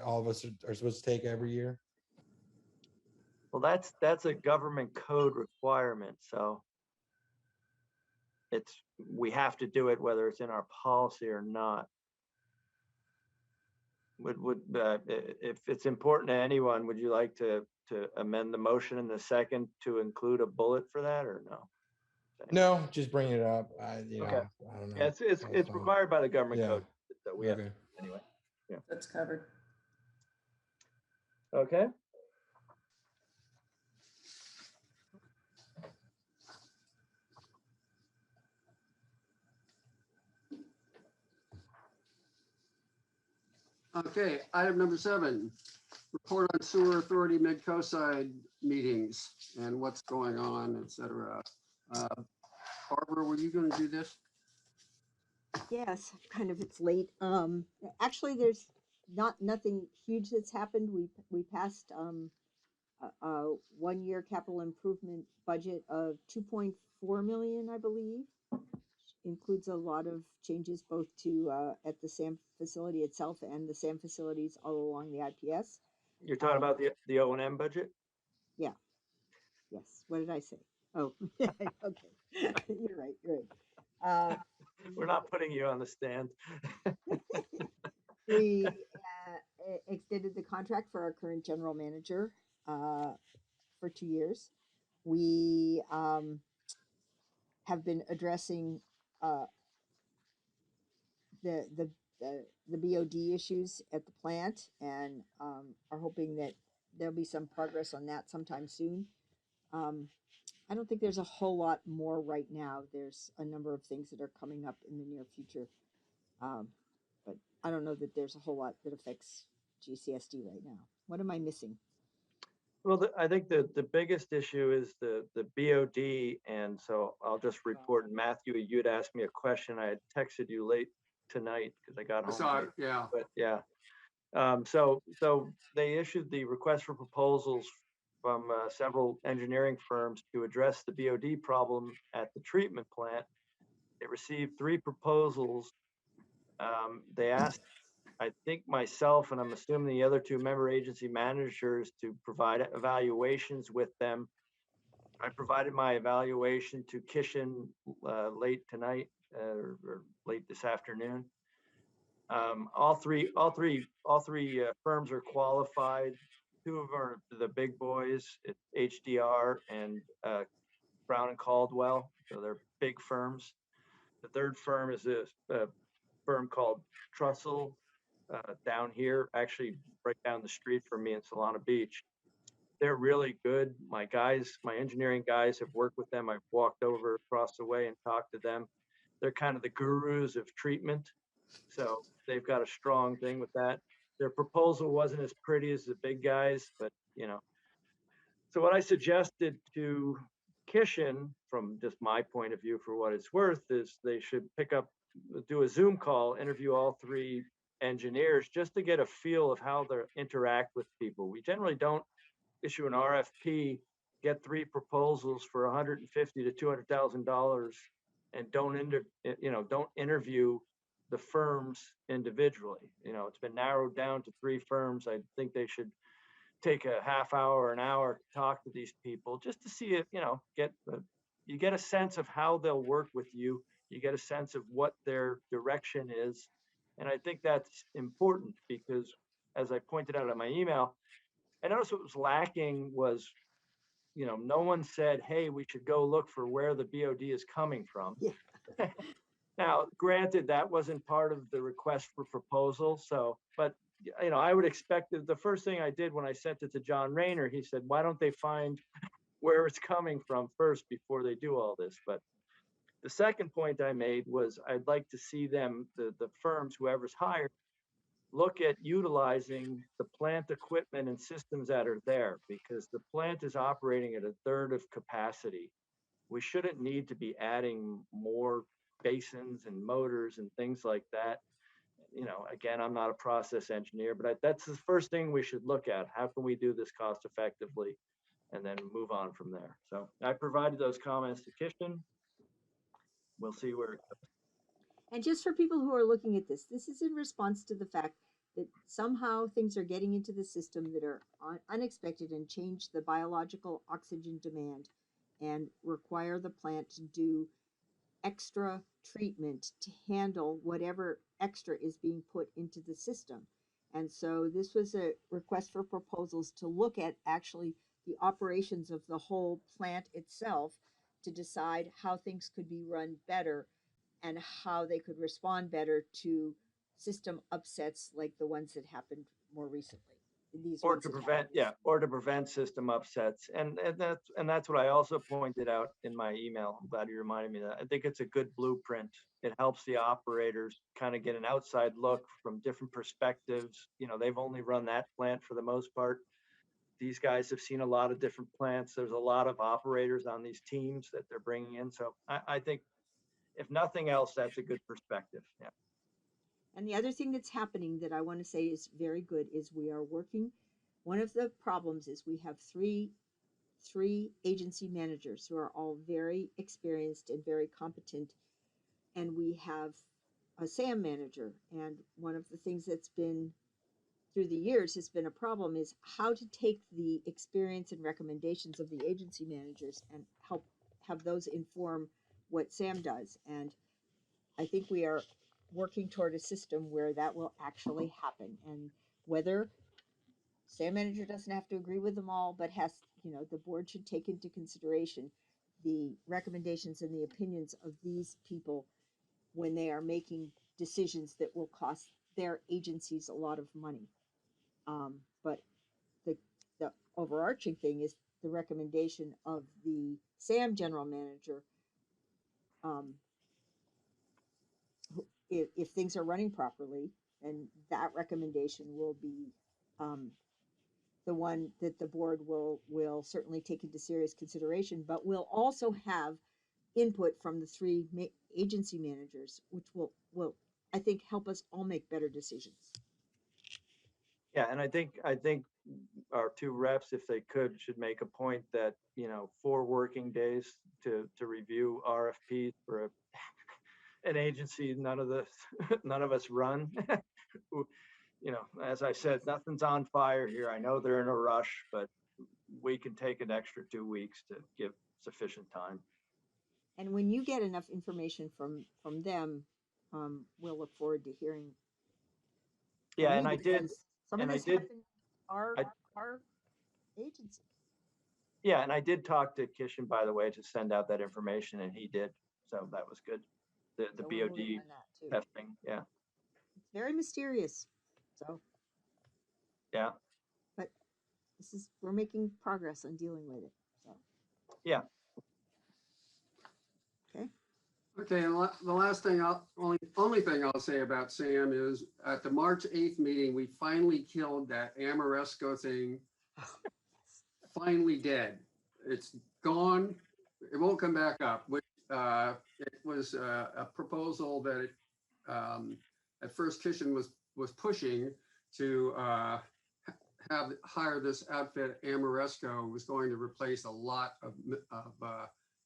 all of us are supposed to take every year. Well, that's a government code requirement, so we have to do it whether it's in our policy or not. If it's important to anyone, would you like to amend the motion in the second to include a bullet for that, or no? No, just bring it up. Okay. I don't know. Yeah, it's required by the government code that we have Okay. anyway. Yeah. That's covered. Okay. Okay, item number 7, report on sewer authority mid-coastside meetings and what's going on, etc. Barbara, were you going to do this? Yes, it's late. Actually, there's nothing huge that's happened. We passed a 1-year capital improvement budget of 2.4 million, I believe. Includes a lot of changes both to at the SAM facility itself and the SAM facilities all along the IPS. You're talking about the O&M budget? Yeah. Yes. What did I say? Oh, okay. You're right. We're not putting you on the stand. We extended the contract for our current general manager for 2 years. We have been addressing the BOD issues at the plant, and are hoping that there'll be some progress on that sometime soon. I don't think there's a whole lot more right now. There's a number of things that are coming up in the near future, but I don't know that there's a whole lot that affects GCSD right now. What am I missing? Well, I think the biggest issue is the BOD, and so I'll just report. Matthew, you'd asked me a question. I had texted you late tonight because I got home. I saw late. it, yeah. But yeah, so they issued the request for proposals from several engineering firms to address the BOD problem at the treatment plant. They received 3 proposals. They asked, I think, myself, and I'm assuming the other 2 member agency managers, to provide evaluations with them I provided my evaluation to Kishin late tonight or late this afternoon. All three firms are qualified. Two of them are the big boys, it's HDR and Brown and Caldwell. So they're big firms. The third firm is a firm called Trussell down here, actually right down the street from me in Solana Beach. They're really good. My engineering guys have worked with them. I've walked over across the way and talked to them. They're kind of the gurus of treatment. So they've got a strong thing with that. Their proposal wasn't as pretty as the big guys, but so what I suggested to Kishin, from just my point of view for what it's worth, is they should do a Zoom call, interview all three engineers just to get a feel of how they interact with people. We generally don't issue an RFP, get three proposals for $150,000 to $200,000 and don't interview the firms individually. It's been narrowed down to three firms. I think they should take a half hour or an hour to talk to these people just to see if, you get a sense of how they'll work with you. You get a sense of what their direction is. And I think that's important because, as I pointed out in my email, I noticed what was lacking was, no one said, hey, we should go look for where the BOD is coming from. Yeah. Now, granted, that wasn't part of the request for proposal. But I would expect that the first thing I did when I sent it to John Rayner, he said, why don't they find where it's coming from first before they do all this? But the second point I made was I'd like to see them, the firms, whoever's hired, look at utilizing the plant equipment and systems that are there, because the plant is operating at a third of capacity. We shouldn't need to be adding more basins and motors and things like that. Again, I'm not a process engineer, but that's the first thing we should look at. How can we do this cost effectively? And then move on from there. So I provided those comments to Kishin. We'll see where it goes. And just for people who are looking at this is in response to the fact that somehow things are getting into the system that are unexpected and change the biological oxygen demand and require the plant to do extra treatment to handle whatever extra is being put into the system. And so this was a request for proposals to look at actually the operations of the whole plant itself to decide how things could be run better and how they could respond better to system upsets like the ones that happened more recently. Or to prevent system upsets. And that's what I also pointed out in my email. I'm glad you reminded me of that. I think it's a good blueprint. It helps the operators kind of get an outside look from different perspectives. They've only run that plant for the most part. These guys have seen a lot of different plants. There's a lot of operators on these teams that they're bringing in. So I think, if nothing else, that's a good perspective. Yeah. And the other thing that's happening that I want to say is very good is we are working. One of the problems is we have three agency managers who are all very experienced and very competent. And we have a SAM manager. And one of the things that's been through the years has been a problem is how to take the experience and recommendations of the agency managers and help have those inform what SAM does. And I think we are working toward a system where that will actually happen. And whether SAM manager doesn't have to agree with them all, but the board should take into consideration the recommendations and the opinions of these people when they are making decisions that will cost their agencies a lot of money. But the overarching thing is the recommendation of the SAM general manager. If things are running properly, then that recommendation will be the one that the board will certainly take into serious consideration, but will also have input from the three agency managers, which will I think help us all make better decisions. Yeah, and I think our two reps, if they could, should make a point that 4 working days to review RFPs for an agency none of us run. As I said, nothing's on fire here. I know they're in a rush, but we can take an extra 2 weeks to give sufficient time. And when you get enough information from them, we'll look forward to hearing. Yeah, and I did. Some of this happened our agency. Yeah, and I did talk to Kishan, by the way, to send out that information, and he did. So that was good. The So BOD testing. Yeah. It's very mysterious. So. Yeah. But we're making progress on dealing with it. So. Yeah. Okay. Okay, and the last thing, only thing I'll say about Sam is at the March 8th meeting, we finally killed that Amoresco thing. Finally dead. It's gone. It won't come back up. Which it was a proposal that at first Kishan was pushing to hire this outfit. Amoresco was going to replace a lot of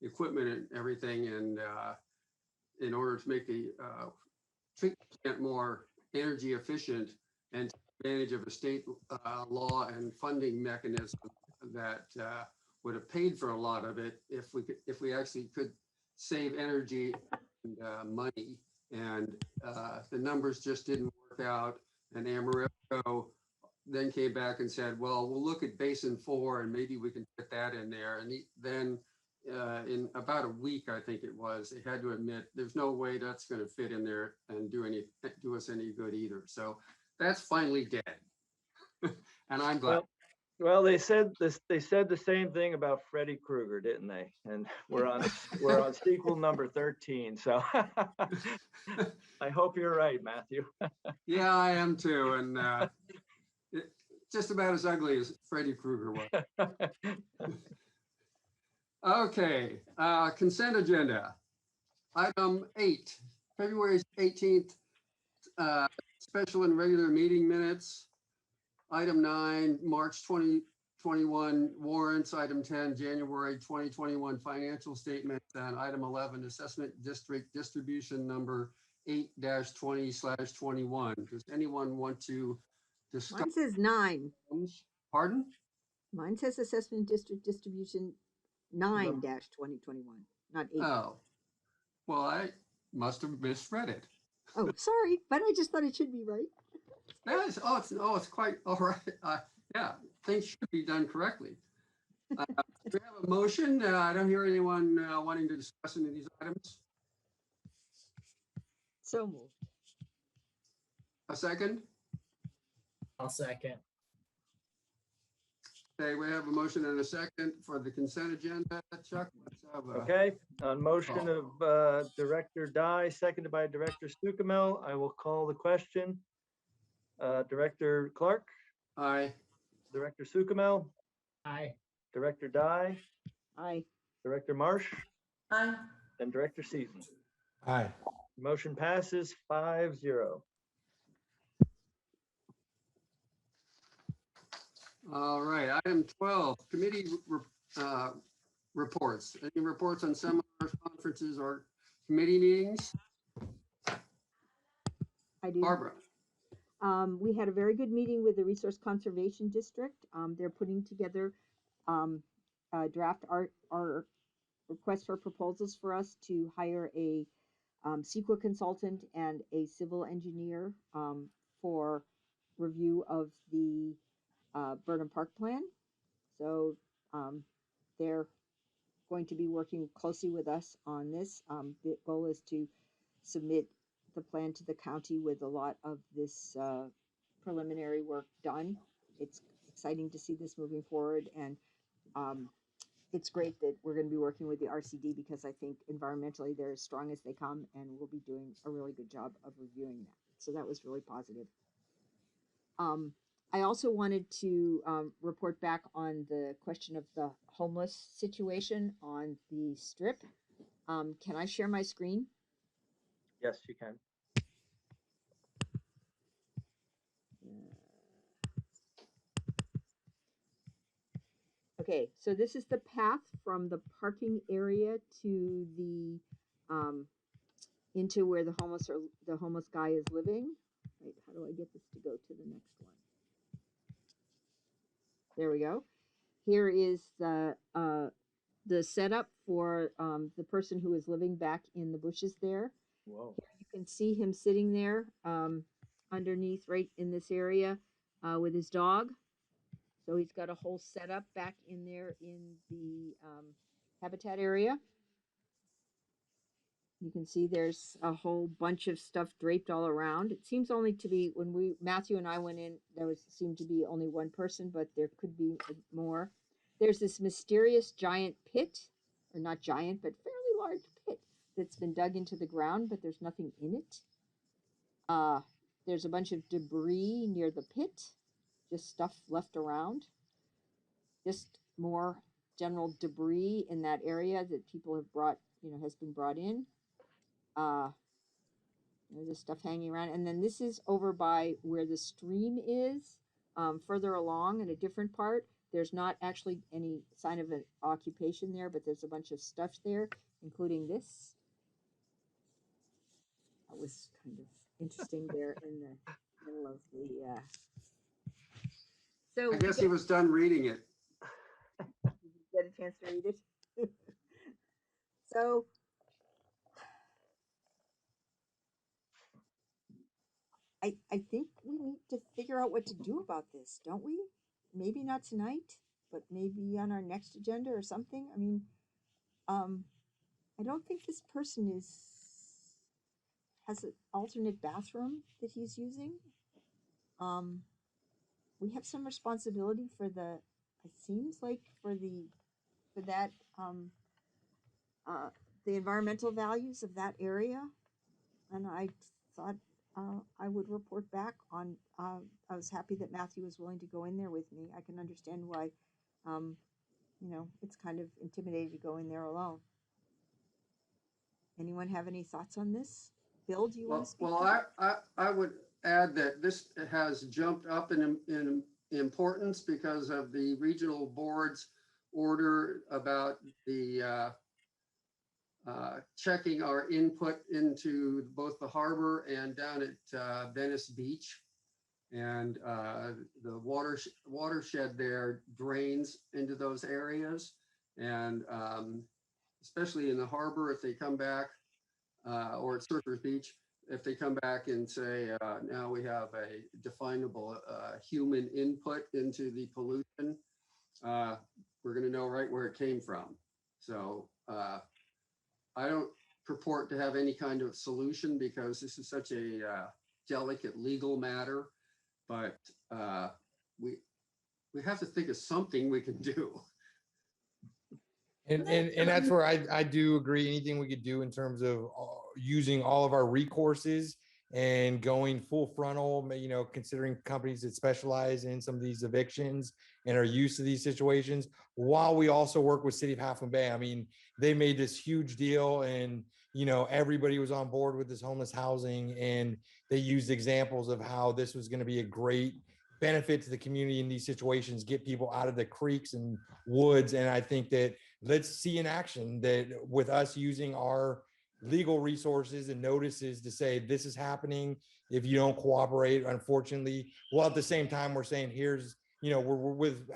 equipment and everything, and in order to make the treatment plant more energy efficient and take advantage of a state law and funding mechanism that would have paid for a lot of it if we actually could save energy and money. And the numbers just didn't work out. And Amoresco then came back and said, well, we'll look at Basin 4 and maybe we can get that in there. And then in about a week, I think it was, they had to admit there's no way that's going to fit in there and do us any good either. So that's finally dead. And I'm glad. Well, they said this. They said the same thing about Freddy Krueger, didn't they? And we're on sequel number 13. So I hope you're right, Matthew. Yeah, I am too. And just about as ugly as Freddy Krueger was. Okay, consent agenda. Item 8, February 18th, special and regular meeting minutes. Item 9, March 2021 warrants. Item 10, January 2021 financial statements. And item 11, assessment district distribution number 8-20/21. Does anyone want to discuss? Mine says 9. Pardon? Mine says assessment district distribution 9-2021, not 8. Oh, well, I must have misread it. Oh, sorry, but I just thought it should be right. Yes. It's quite all right. Yeah, things should be done correctly. We have a motion. I don't hear anyone wanting to discuss any of these items. So moved. A second? I'll second. Okay, we have a motion and a second for the consent agenda. Chuck, let's have a. Okay, on motion of Director Dye, seconded by Director Stucamel, I will call the question. Director Clark? Aye. Director Stucamel? Aye. Director Dye? Aye. Director Marsh? Aye. And Director Seaton? Aye. Motion passes 5-0. All right, item 12, committee reports. Any reports on seminars, conferences, or committee meetings? I do. Barbara. We had a very good meeting with the Resource Conservation District. They're putting together draft our request for proposals for us to hire a CEQA consultant and a civil engineer for review of the Burnham Park plan. So they're going to be working closely with us on this. The goal is to submit the plan to the county with a lot of this preliminary work done. It's exciting to see this moving forward, and it's great that we're going to be working with the RCD because I think environmentally they're as strong as they come, and we'll be doing a really good job of reviewing that. So that was really positive. I also wanted to report back on the question of the homeless situation on the strip. Can I share my screen? Yes, you can. Okay, so this is the path from the parking area to the into where the homeless guy is living. Wait, how do I get this to go to the next one? There we go. Here is the the setup for the person who is living back in the bushes there. Whoa. Here you can see him sitting there underneath right in this area with his dog. So he's got a whole setup back in there in the habitat area. You can see there's a whole bunch of stuff draped all around. It seems only to be, when Matthew and I went in, seemed to be only one person, but there could be more. There's this mysterious giant pit, or not giant, but fairly large pit that's been dug into the ground, but there's nothing in it. There's a bunch of debris near the pit, just stuff left around. Just more general debris in that area that people have brought, has been brought in. There's this stuff hanging around. And then this is over by where the stream is, further along in a different part. There's not actually any sign of an occupation there, but there's a bunch of stuff there, including this. That was kind of interesting there in the middle of the. So I guess he was done reading it. Did you get a chance to read it? So. I think we need to figure out what to do about this, don't we? Maybe not tonight, but maybe on our next agenda or something. I mean, I don't think this person has an alternate bathroom that he's using. We have some responsibility for it seems like for that the environmental values of that area, and I thought I would report back on. I was happy that Matthew was willing to go in there with me. I can understand why, it's kind of intimidating to go in there alone. Anyone have any thoughts on this? Bill, do you want to speak? Well, I would add that this has jumped up in importance because of the regional board's order about the checking our input into both the harbor and down at Venice Beach. And the watershed there drains into those areas. And especially in the harbor, if they come back, or at Surfers Beach, if they come back and say, now we have a definable human input into the pollution, we're going to know right where it came from. So I don't purport to have any kind of solution because this is such a delicate legal matter, but we have to think of something we can do. And that's where I do agree. Anything we could do in terms of using all of our recourses and going full frontal, considering companies that specialize in some of these evictions and are used to these situations, while we also work with City of Half Moon Bay. I mean, they made this huge deal, and everybody was on board with this homeless housing, and they used examples of how this was going to be a great benefit to the community in these situations, get people out of the creeks and woods. And I think that let's see in action that with us using our legal resources and notices to say this is happening if you don't cooperate, unfortunately. Well, at the same time, we're saying here's, we're with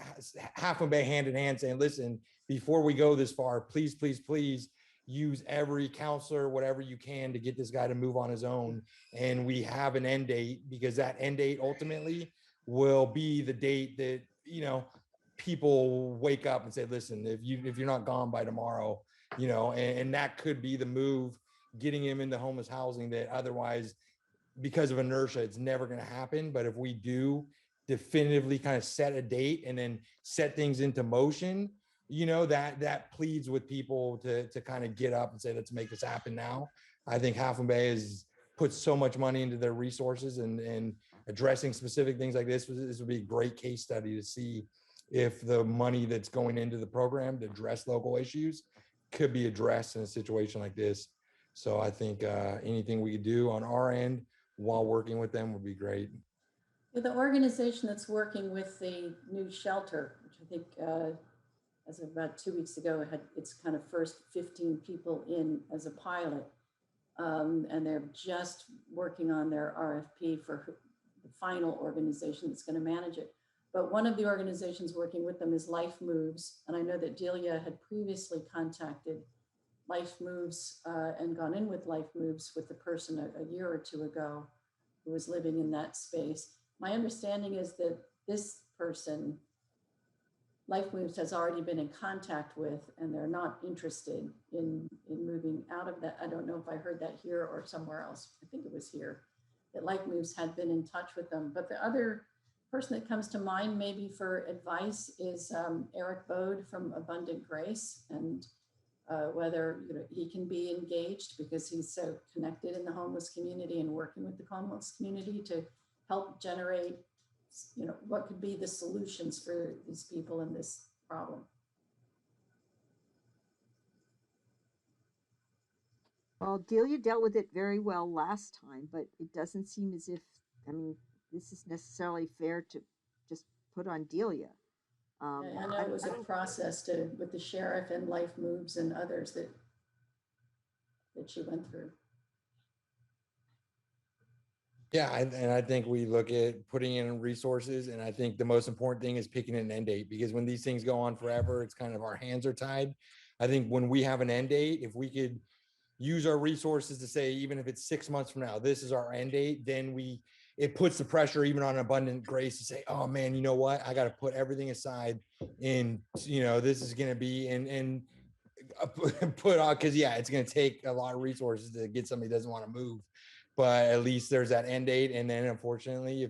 Half Moon Bay hand in hand saying, listen, before we go this far, please, please, please use every counselor, whatever you can to get this guy to move on his own. And we have an end date, because that end date ultimately will be the date that, people wake up and say, listen, if you're not gone by tomorrow, and that could be the move, getting him into homeless housing that otherwise, because of inertia, it's never going to happen. But if we do definitively kind of set a date and then set things into motion, that pleads with people to kind of get up and say, let's make this happen now. I think Half Moon Bay has put so much money into their resources, and addressing specific things like this would be a great case study to see if the money that's going into the program to address local issues could be addressed in a situation like this. So I think anything we could do on our end while working with them would be great. The organization that's working with the new shelter, which I think as of about 2 weeks ago, had its kind of first 15 people in as a pilot. And they're just working on their RFP for the final organization that's going to manage it. But one of the organizations working with them is Life Moves. And I know that Delia had previously contacted Life Moves and gone in with Life Moves with the person a year or two ago who was living in that space. My understanding is that this person, Life Moves has already been in contact with, and they're not interested in moving out of that. I don't know if I heard that here or somewhere else. I think it was here, that Life Moves had been in touch with them. But the other person that comes to mind maybe for advice is Eric Bode from Abundant Grace, and whether he can be engaged because he's so connected in the homeless community and working with the homeless community to help generate what could be the solutions for these people in this problem. Well, Delia dealt with it very well last time, but it doesn't seem as if, I mean, this is necessarily fair to just put on Delia. I know it was a process with the sheriff and Life Moves and others that she went through. Yeah, and I think we look at putting in resources, and I think the most important thing is picking an end date, because when these things go on forever, it's kind of our hands are tied. I think when we have an end date, if we could use our resources to say, even if it's 6 months from now, this is our end date, then it puts the pressure even on Abundant Grace to say, oh man, you know what? I got to put everything aside, and this is going to be and put on, because yeah, it's going to take a lot of resources to get somebody who doesn't want to move, but at least there's that end date. And then unfortunately,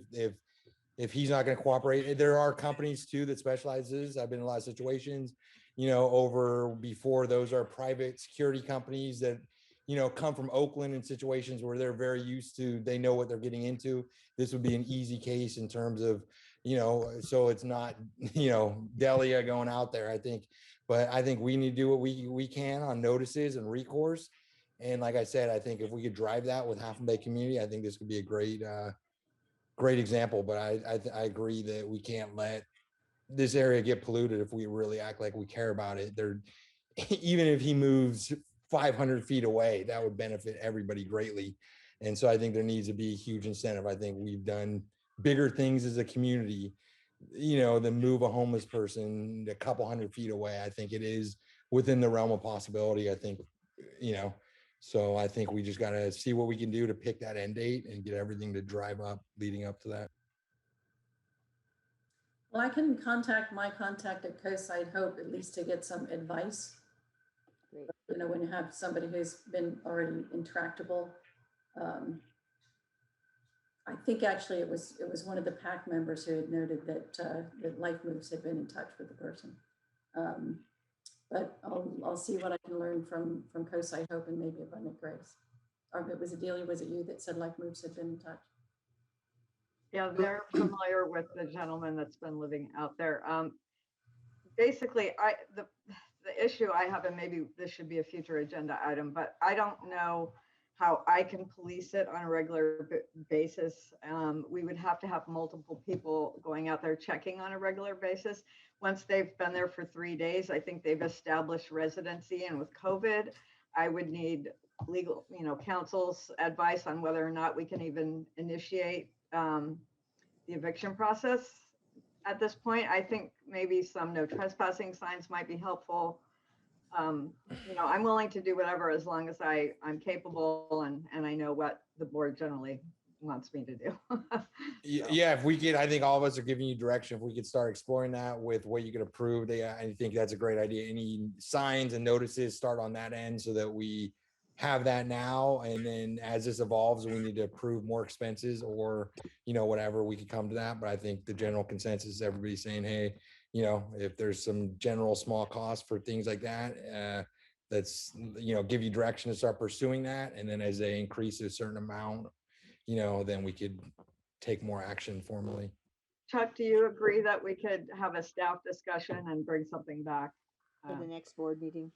if he's not going to cooperate, there are companies too that specializes. I've been in a lot of situations, over before. Those are private security companies that come from Oakland in situations where they're very used to, they know what they're getting into. This would be an easy case in terms of so it's not Delia going out there, I think. But I think we need to do what we can on notices and recourse. And like I said, I think if we could drive that with Half Moon Bay community, I think this could be a great example. But I agree that we can't let this area get polluted if we really act like we care about it. Even if he moves 500 feet away, that would benefit everybody greatly. And so I think there needs to be a huge incentive. I think we've done bigger things as a community, than move a homeless person a couple hundred feet away. I think it is within the realm of possibility. I think, so I think we just got to see what we can do to pick that end date and get everything to drive up leading up to that. Well, I can contact my contact at Coastside Hope at least to get some advice. Great. When you have somebody who's been already intractable. I think actually it was one of the PAC members who had noted that Life Moves had been in touch with the person. But I'll see what I can learn from Coastside Hope and maybe Abundant Grace. Or was it Delia? Was it you that said Life Moves had been in touch? Yeah, they're familiar with the gentleman that's been living out there. Basically, the issue I have, and maybe this should be a future agenda item, but I don't know how I can police it on a regular basis. We would have to have multiple people going out there checking on a regular basis. Once they've been there for 3 days, I think they've established residency. And with COVID, I would need legal, counsel's advice on whether or not we can even initiate the eviction process. At this point, I think maybe some no trespassing signs might be helpful. I'm willing to do whatever as long as I'm capable and I know what the board generally wants me to do. So. Yeah, if we could, I think all of us are giving you direction. If we could start exploring that with what you could approve, I think that's a great idea. Any signs and notices start on that end so that we have that now. And then as this evolves, we need to approve more expenses or, whatever, we could come to that. But I think the general consensus is everybody's saying, hey, if there's some general small costs for things like that, that's, give you direction to start pursuing that. And then as they increase a certain amount, then we could take more action formally. Chuck, do you agree that we could have a staff discussion and bring something back for the next board meeting?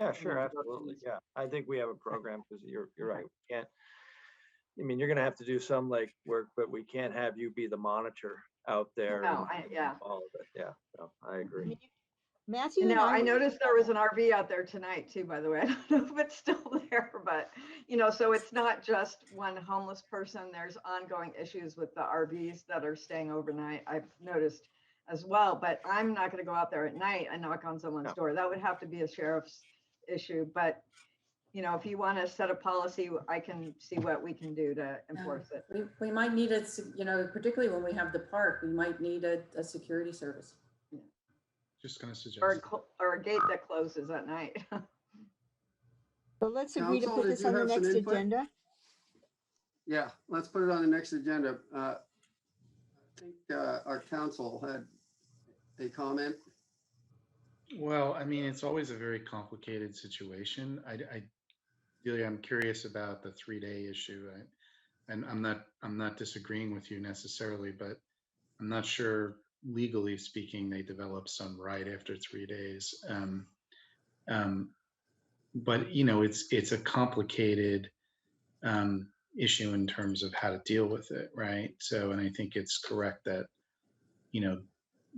Yeah, sure, absolutely. Yeah, I think we have a program because you're right. We can't. You're going to have to do some work, but we can't have you be the monitor out there. No, all of it. Yeah, no, I agree. Matthew And and now I I noticed there was an RV out there tonight too, by the way. I don't know if it's still there, but so it's not just one homeless person. There's ongoing issues with the RVs that are staying overnight. I've noticed as well, but I'm not going to go out there at night and knock on someone's door. That would have to be a sheriff's issue. But if you want to set a policy, I can see what we can do to enforce it. We might need particularly when we have the park, we might need a security service. Just going to suggest. Or a gate that closes at night. So let's agree to Council, put did this you on the have some next input? agenda. Yeah, let's put it on the next agenda. I think our council had a comment. Well, I mean, it's always a very complicated situation. I'm curious about the 3-day issue. And I'm not disagreeing with you necessarily, but I'm not sure legally speaking they develop some right after 3 days. But it's a complicated issue in terms of how to deal with it, right? So, and I think it's correct that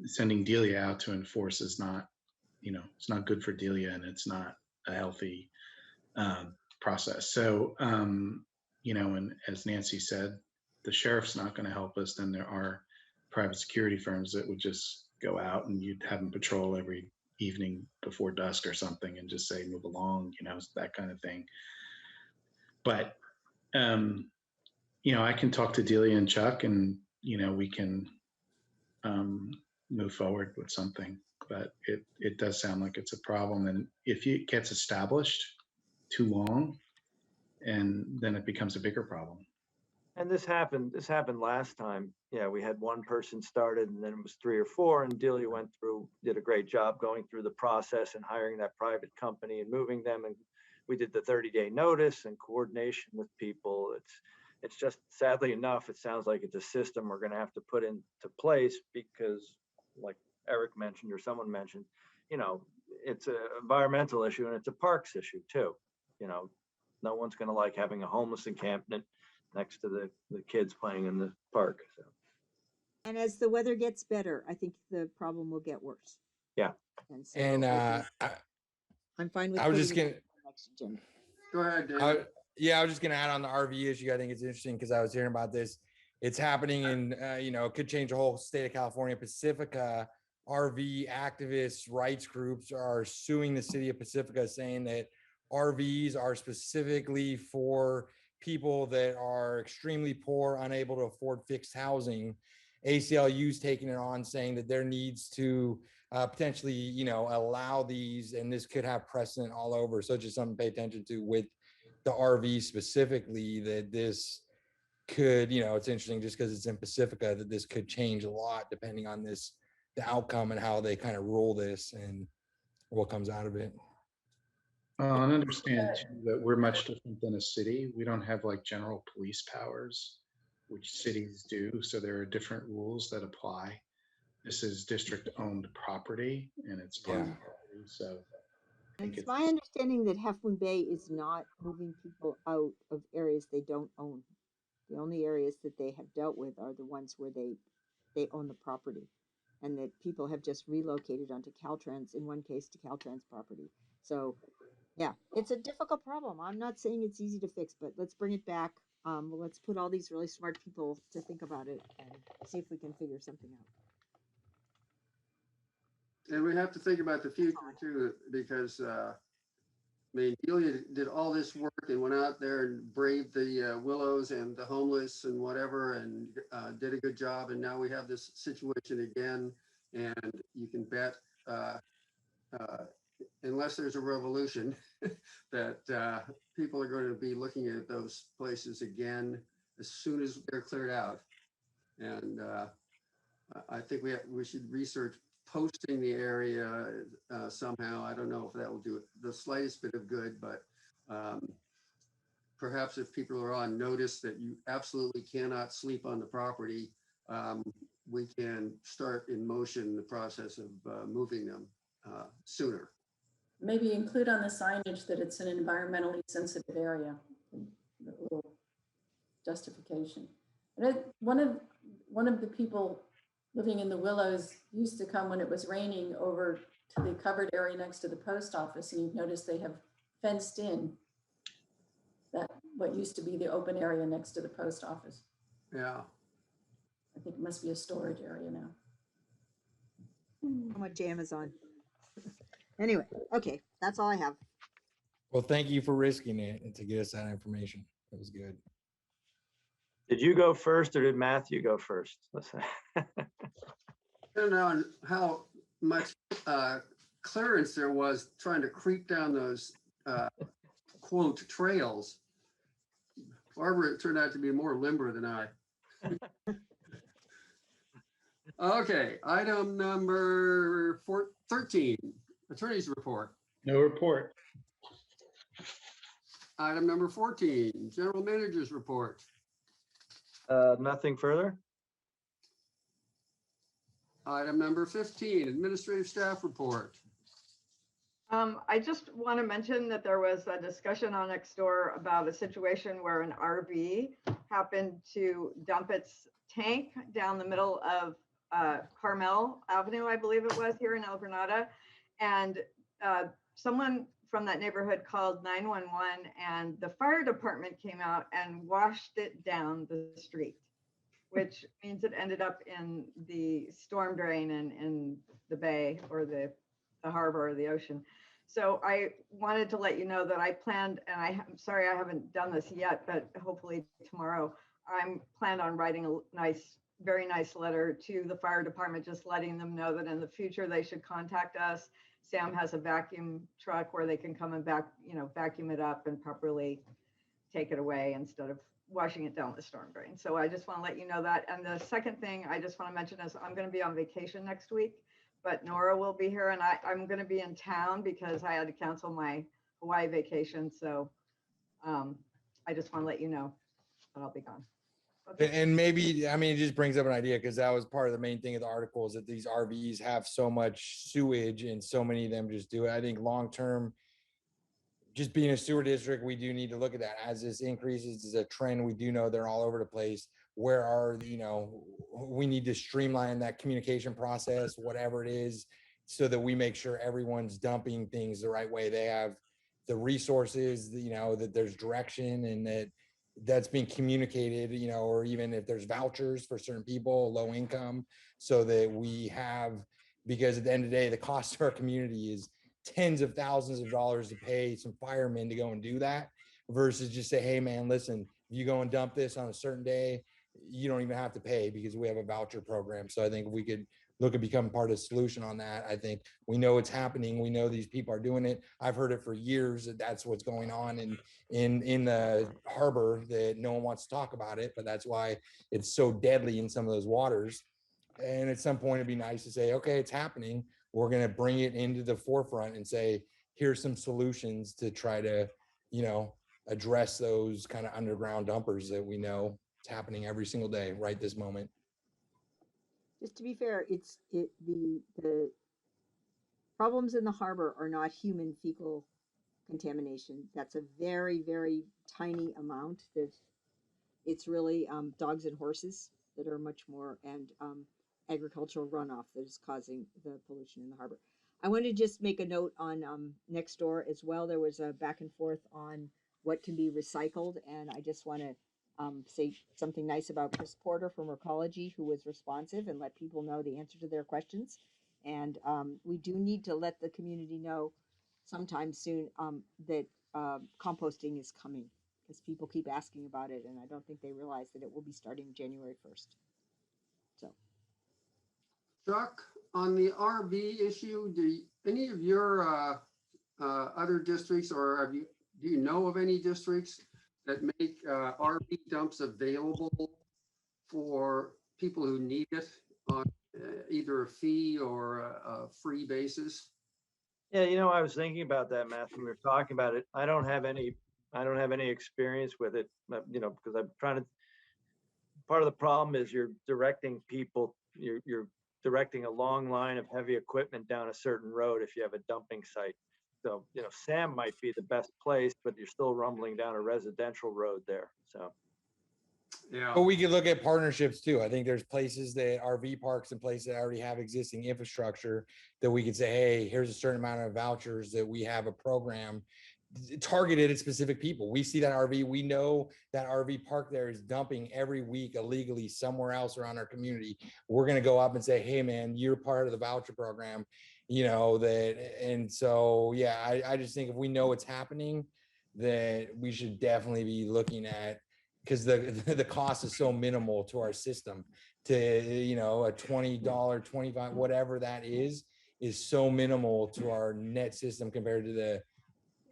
sending Delia out to enforce is not, it's not good for Delia, and it's not a healthy process. So, and as Nancy said, the sheriff's not going to help us. Then there are private security firms that would just go out and you'd have them patrol every evening before dusk or something and just say, move along, that kind of thing. But, I can talk to Delia and Chuck and, we can move forward with something, but it does sound like it's a problem. And if it gets established too long, and then it becomes a bigger problem. And this happened last time. Yeah, we had one person started and then it was 3 or 4, and Delia did a great job going through the process and hiring that private company and moving them. And we did the 30-day notice and coordination with people. It's just, sadly enough, it sounds like it's a system we're going to have to put into place because, like Eric mentioned or someone mentioned, it's an environmental issue and it's a parks issue too. No one's going to like having a homeless encampment next to the kids playing in the park. So. And as the weather gets better, I think the problem will get worse. Yeah. And so I'm fine with. I was just gonna. Next agenda. Go ahead, David. I was just gonna add on the RV issue. I think it's interesting because I was hearing about this. It's happening in, it could change the whole state of California. Pacifica RV activists, rights groups are suing the city of Pacifica, saying that RVs are specifically for people that are extremely poor, unable to afford fixed housing. ACLU's taking it on, saying that there needs to potentially, allow these, and this could have precedent all over. So just something to pay attention to with the RV specifically, that this could, it's interesting just because it's in Pacifica, that this could change a lot depending on the outcome and how they kind of rule this and what comes out of it. And understand too, that we're much different than a city. We don't have like general police powers, which cities do. So there are different rules that apply. This is district-owned property, and it's public property. So it's my understanding that Half Moon Bay is not moving people out of areas they don't own. The only areas that they have dealt with are the ones where they own the property, and that people have just relocated onto Caltrans, in one case to Caltrans property. So yeah, it's a difficult problem. I'm not saying it's easy to fix, but let's bring it back. Let's put all these really smart people to think about it and see if we can figure something out. And we have to think about the future too, because Delia did all this work and went out there and braved the willows and the homeless and whatever, and did a good job. And now we have this situation again, and you can bet, unless there's a revolution, that people are going to be looking at those places again as soon as they're cleared out. And I think we should research posting the area somehow. I don't know if that will do the slightest bit of good, but perhaps if people are on notice that you absolutely cannot sleep on the property, we can start in motion the process of moving them sooner. Maybe include on the signage that it's an environmentally sensitive area, a little justification. And one of the people living in the Willows used to come when it was raining over to the covered area next to the post office, and you've noticed they have fenced in that what used to be the open area next to the post office. Yeah. I think it must be a storage area now. How much Amazon? Anyway, okay, that's all I have. Well, thank you for risking it and to get us that information. It was good. Did you go first or did Matthew go first? I don't know how much clearance there was trying to creep down those quote trails. Barbara turned out to be more limber than I. Okay, item number 13, attorney's report. No report. Item number 14, general manager's report. Nothing further. Item number 15, administrative staff report. I just want to mention that there was a discussion on Nextdoor about a situation where an RV happened to dump its tank down the middle of Carmel Avenue, I believe it was, here in El Granada. And someone from that neighborhood called 911 and the fire department came out and washed it down the street, which means it ended up in the storm drain and in the bay or the harbor or the ocean. So I wanted to let you know that I planned, and I'm sorry I haven't done this yet, but hopefully tomorrow, I'm planned on writing a nice, very nice letter to the fire department, just letting them know that in the future they should contact us. Sam has a vacuum truck where they can come and vacuum it up and properly take it away instead of washing it down the storm drain. So I just want to let you know that. And the second thing I just want to mention is I'm going to be on vacation next week, but Nora will be here, and I'm going to be in town because I had to cancel my Hawaii vacation. So I just want to let you know that I'll be gone. And maybe, I mean, it just brings up an idea because that was part of the main thing of the article is that these RVs have so much sewage and so many of them just do it. I think long-term, just being a sewer district, we do need to look at that as this increases as a trend. We do know they're all over the place. Where are, we need to streamline that communication process, whatever it is, so that we make sure everyone's dumping things the right way. They have the resources, that there's direction and that's being communicated, or even if there's vouchers for certain people, low income, so that we have, because at the end of the day, the cost of our community is tens of thousands of dollars to pay some firemen to go and do that versus just say, hey man, listen, if you go and dump this on a certain day, you don't even have to pay because we have a voucher program. So I think we could look at becoming part of the solution on that. I think we know it's happening. We know these people are doing it. I've heard it for years that that's what's going on in the harbor, that no one wants to talk about it, but that's why it's so deadly in some of those waters. And at some point it'd be nice to say, okay, it's happening. We're going to bring it into the forefront and say, here's some solutions to try to, address those kind of underground dumpers that we know it's happening every single day right this moment. Just to be fair, the problems in the harbor are not human fecal contamination. That's a very, very tiny amount. It's really dogs and horses that are much more, and agricultural runoff that is causing the pollution in the harbor. I want to just make a note on Nextdoor as well. There was a back and forth on what can be recycled, and I just want to say something nice about Chris Porter from Recology, who was responsive and let people know the answer to their questions. And we do need to let the community know sometime soon that composting is coming, because people keep asking about it, and I don't think they realize that it will be starting January 1st. So, Chuck, on the RV issue, do any of your other districts, or do you know of any districts that make RV dumps available for people who need it on either a fee or a free basis? Yeah, I was thinking about that, Matthew. We were talking about it. I don't have any experience with it, because I'm trying to. Part of the problem is you're directing people. You're directing a long line of heavy equipment down a certain road if you have a dumping site. So, Sam might be the best place, but you're still rumbling down a residential road there. So, Yeah. But we could look at partnerships too. I think there's places that RV parks and places that already have existing infrastructure that we could say, hey, here's a certain amount of vouchers that we have a program targeted at specific people. We see that RV, we know that RV park there is dumping every week illegally somewhere else around our community. We're going to go up and say, hey man, you're part of the voucher program, you know, that, and so, yeah, I just think if we know it's happening, that we should definitely be looking at, because the cost is so minimal to our system to, you know, a $20, 25, whatever that is so minimal to our net system compared to the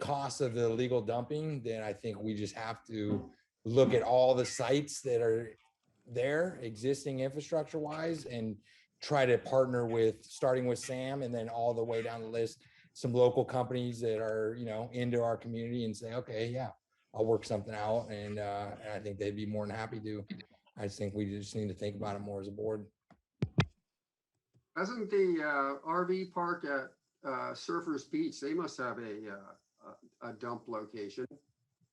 cost of the illegal dumping. Then I think we just have to look at all the sites that are there existing infrastructure wise and try to partner with, starting with Sam and then all the way down the list, some local companies that are, you know, into our community and say, okay, yeah, I'll work something out. And I think they'd be more than happy to. I just think we just need to think about it more as a board. Doesn't the RV park at Surfers Beach, they must have a dump location.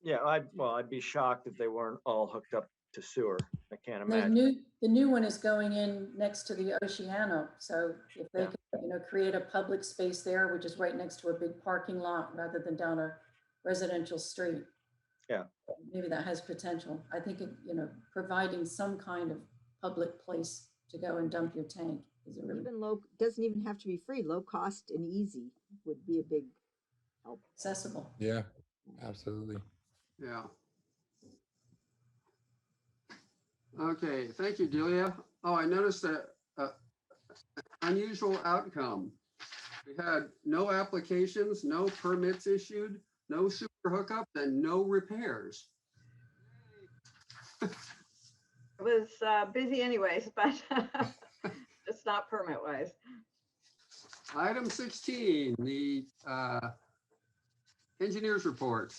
Yeah, I'd be shocked if they weren't all hooked up to sewer. I can't The imagine. new one is going in next to the Oceano. So if they Yeah. could, you know, create a public space there, which is right next to a big parking lot rather than down a residential street. Yeah. Maybe that has potential. I think, you know, providing some kind of public place to go and dump your tank is a really Even low, doesn't even have to be free. Low cost and easy would be a big help. accessible. Yeah, absolutely. Yeah. Okay, thank you, Delia. Oh, I noticed that unusual outcome. We had no applications, no permits issued, no super hookups, and no repairs. It was busy anyways, but just not permit wise. Item 16, the engineer's report.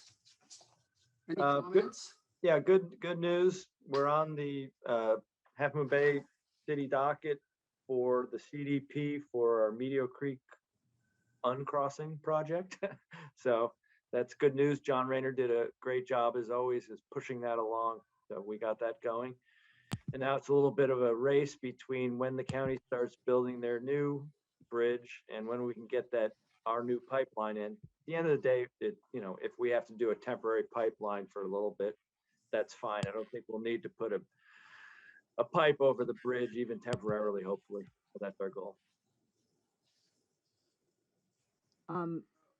Any comments? Yeah, good news. We're on the Half Moon Bay City docket for the CDP for our Meteor Creek uncrossing project. So that's good news. John Rayner did a great job as always, is pushing that along. So we got that going. And now it's a little bit of a race between when the county starts building their new bridge and when we can get our new pipeline in. At the end of the day, you know, if we have to do a temporary pipeline for a little bit, that's fine. I don't think we'll need to put a pipe over the bridge, even temporarily, hopefully. But that's our goal.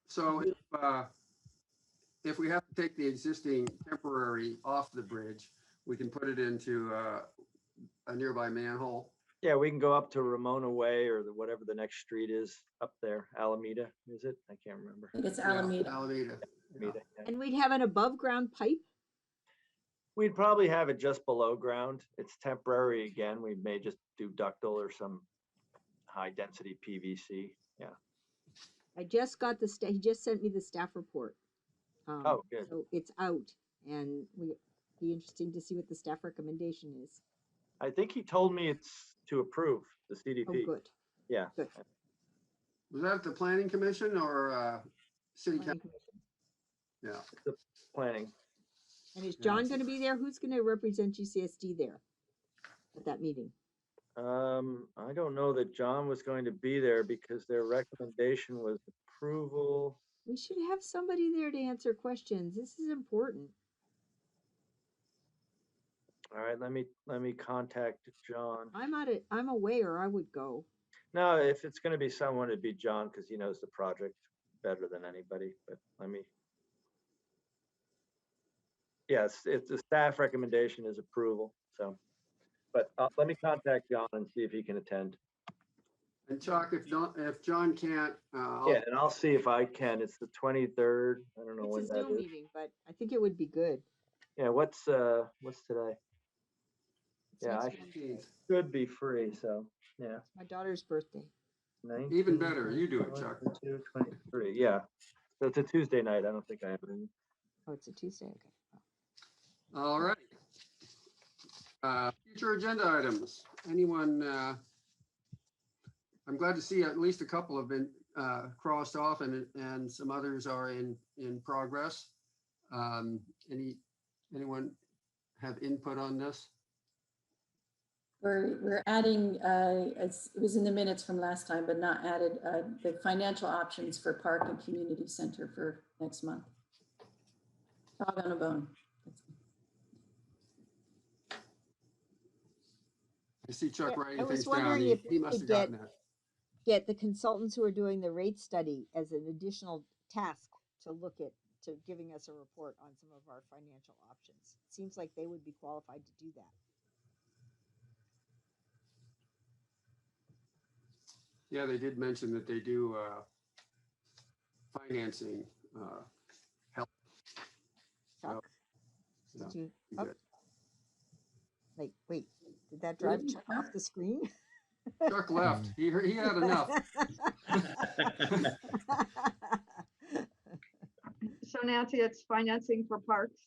So if we have to take the existing temporary off the bridge, we can put it into a nearby manhole. Yeah, we can go up to Ramona Way or whatever the next street is up there. Alameda, is it? I can't remember. I think it's Alameda. Yeah, Alameda. Alameda, yeah. And we'd have an above ground pipe. We'd probably have it just below ground. It's temporary again. We may just do ductile or some high density PVC. Yeah. I just got he just sent me the staff report. Oh, good. So it's out and be interesting to see what the staff recommendation is. I think he told me it's to approve the CDP. Oh, good. Yeah. Good. Was that the planning commission or city council? Yeah. The planning. And is John going to be there? Who's going to represent GCSD there at that meeting? I don't know that John was going to be there because their recommendation was approval. We should have somebody there to answer questions. This is important. All right, let me contact John. I'm away or I would go. No, if it's going to be someone, it'd be John because he knows the project better than anybody. But yes, it's the staff recommendation is approval. So, but let me contact John and see if he can attend. And Chuck, if John can't, yeah, and I'll see if I can. It's the 23rd. I don't know when it's a that Zoom is. meeting, but I think it would be good. Yeah, what's today? It's Yeah, I should be free. So yeah. My daughter's birthday. 19, even better, you do it, Chuck. 23. Yeah. So it's a Tuesday night. I don't think I have any. Oh, it's a Tuesday. Okay. All right. Future agenda items. Anyone? I'm glad to see at least a couple have been crossed off, and some others are in progress. Anyone have input on this? We're adding, it was in the minutes from last time, but not added, the financial options for park and community center for next month. Dog on a bone. I see Chuck writing I was things down. wondering He if we must could have gotten that. get the consultants who are doing the rate study as an additional task to look at, to giving us a report on some of our financial options. Seems like they would be qualified to do that. Yeah, they did mention that they do financing help. Chuck, So, did you, be oh, good. like, wait, did that drive Chuck off the screen? Chuck left. He had enough. So Nancy, it's financing for parks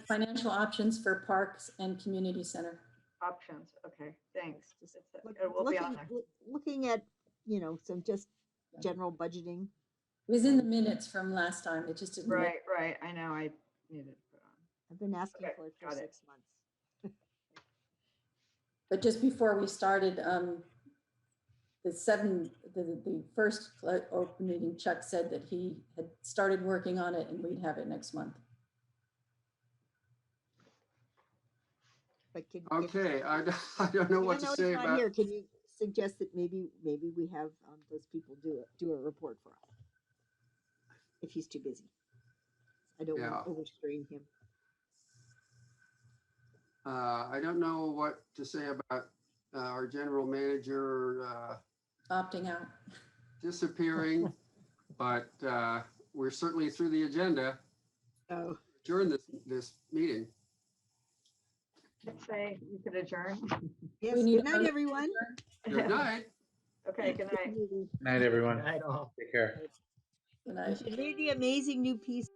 Financial options for parks and community center. options. Okay, thanks. Look- It will be on there. looking at, you know, some just general budgeting. It was in the minutes from last time. It just didn't. Right, right. I know. I needed to put on. I've been asking Okay, for it for got it. 6 months. But just before we started, the first open meeting, Chuck said that he had started working on it and we'd have it next month. But Okay, I don't know what to say about. Here, can you suggest that maybe we have those people do a report for us if he's too busy? I don't want to overstrain him. I don't know what to say about our general manager Opting out. disappearing, but we're certainly through the agenda during this meeting. I'd say you could adjourn. Yes, good night, everyone. Good night. Okay, good night. Night, everyone. Night all. Take care. Good night. You should read the amazing new piece.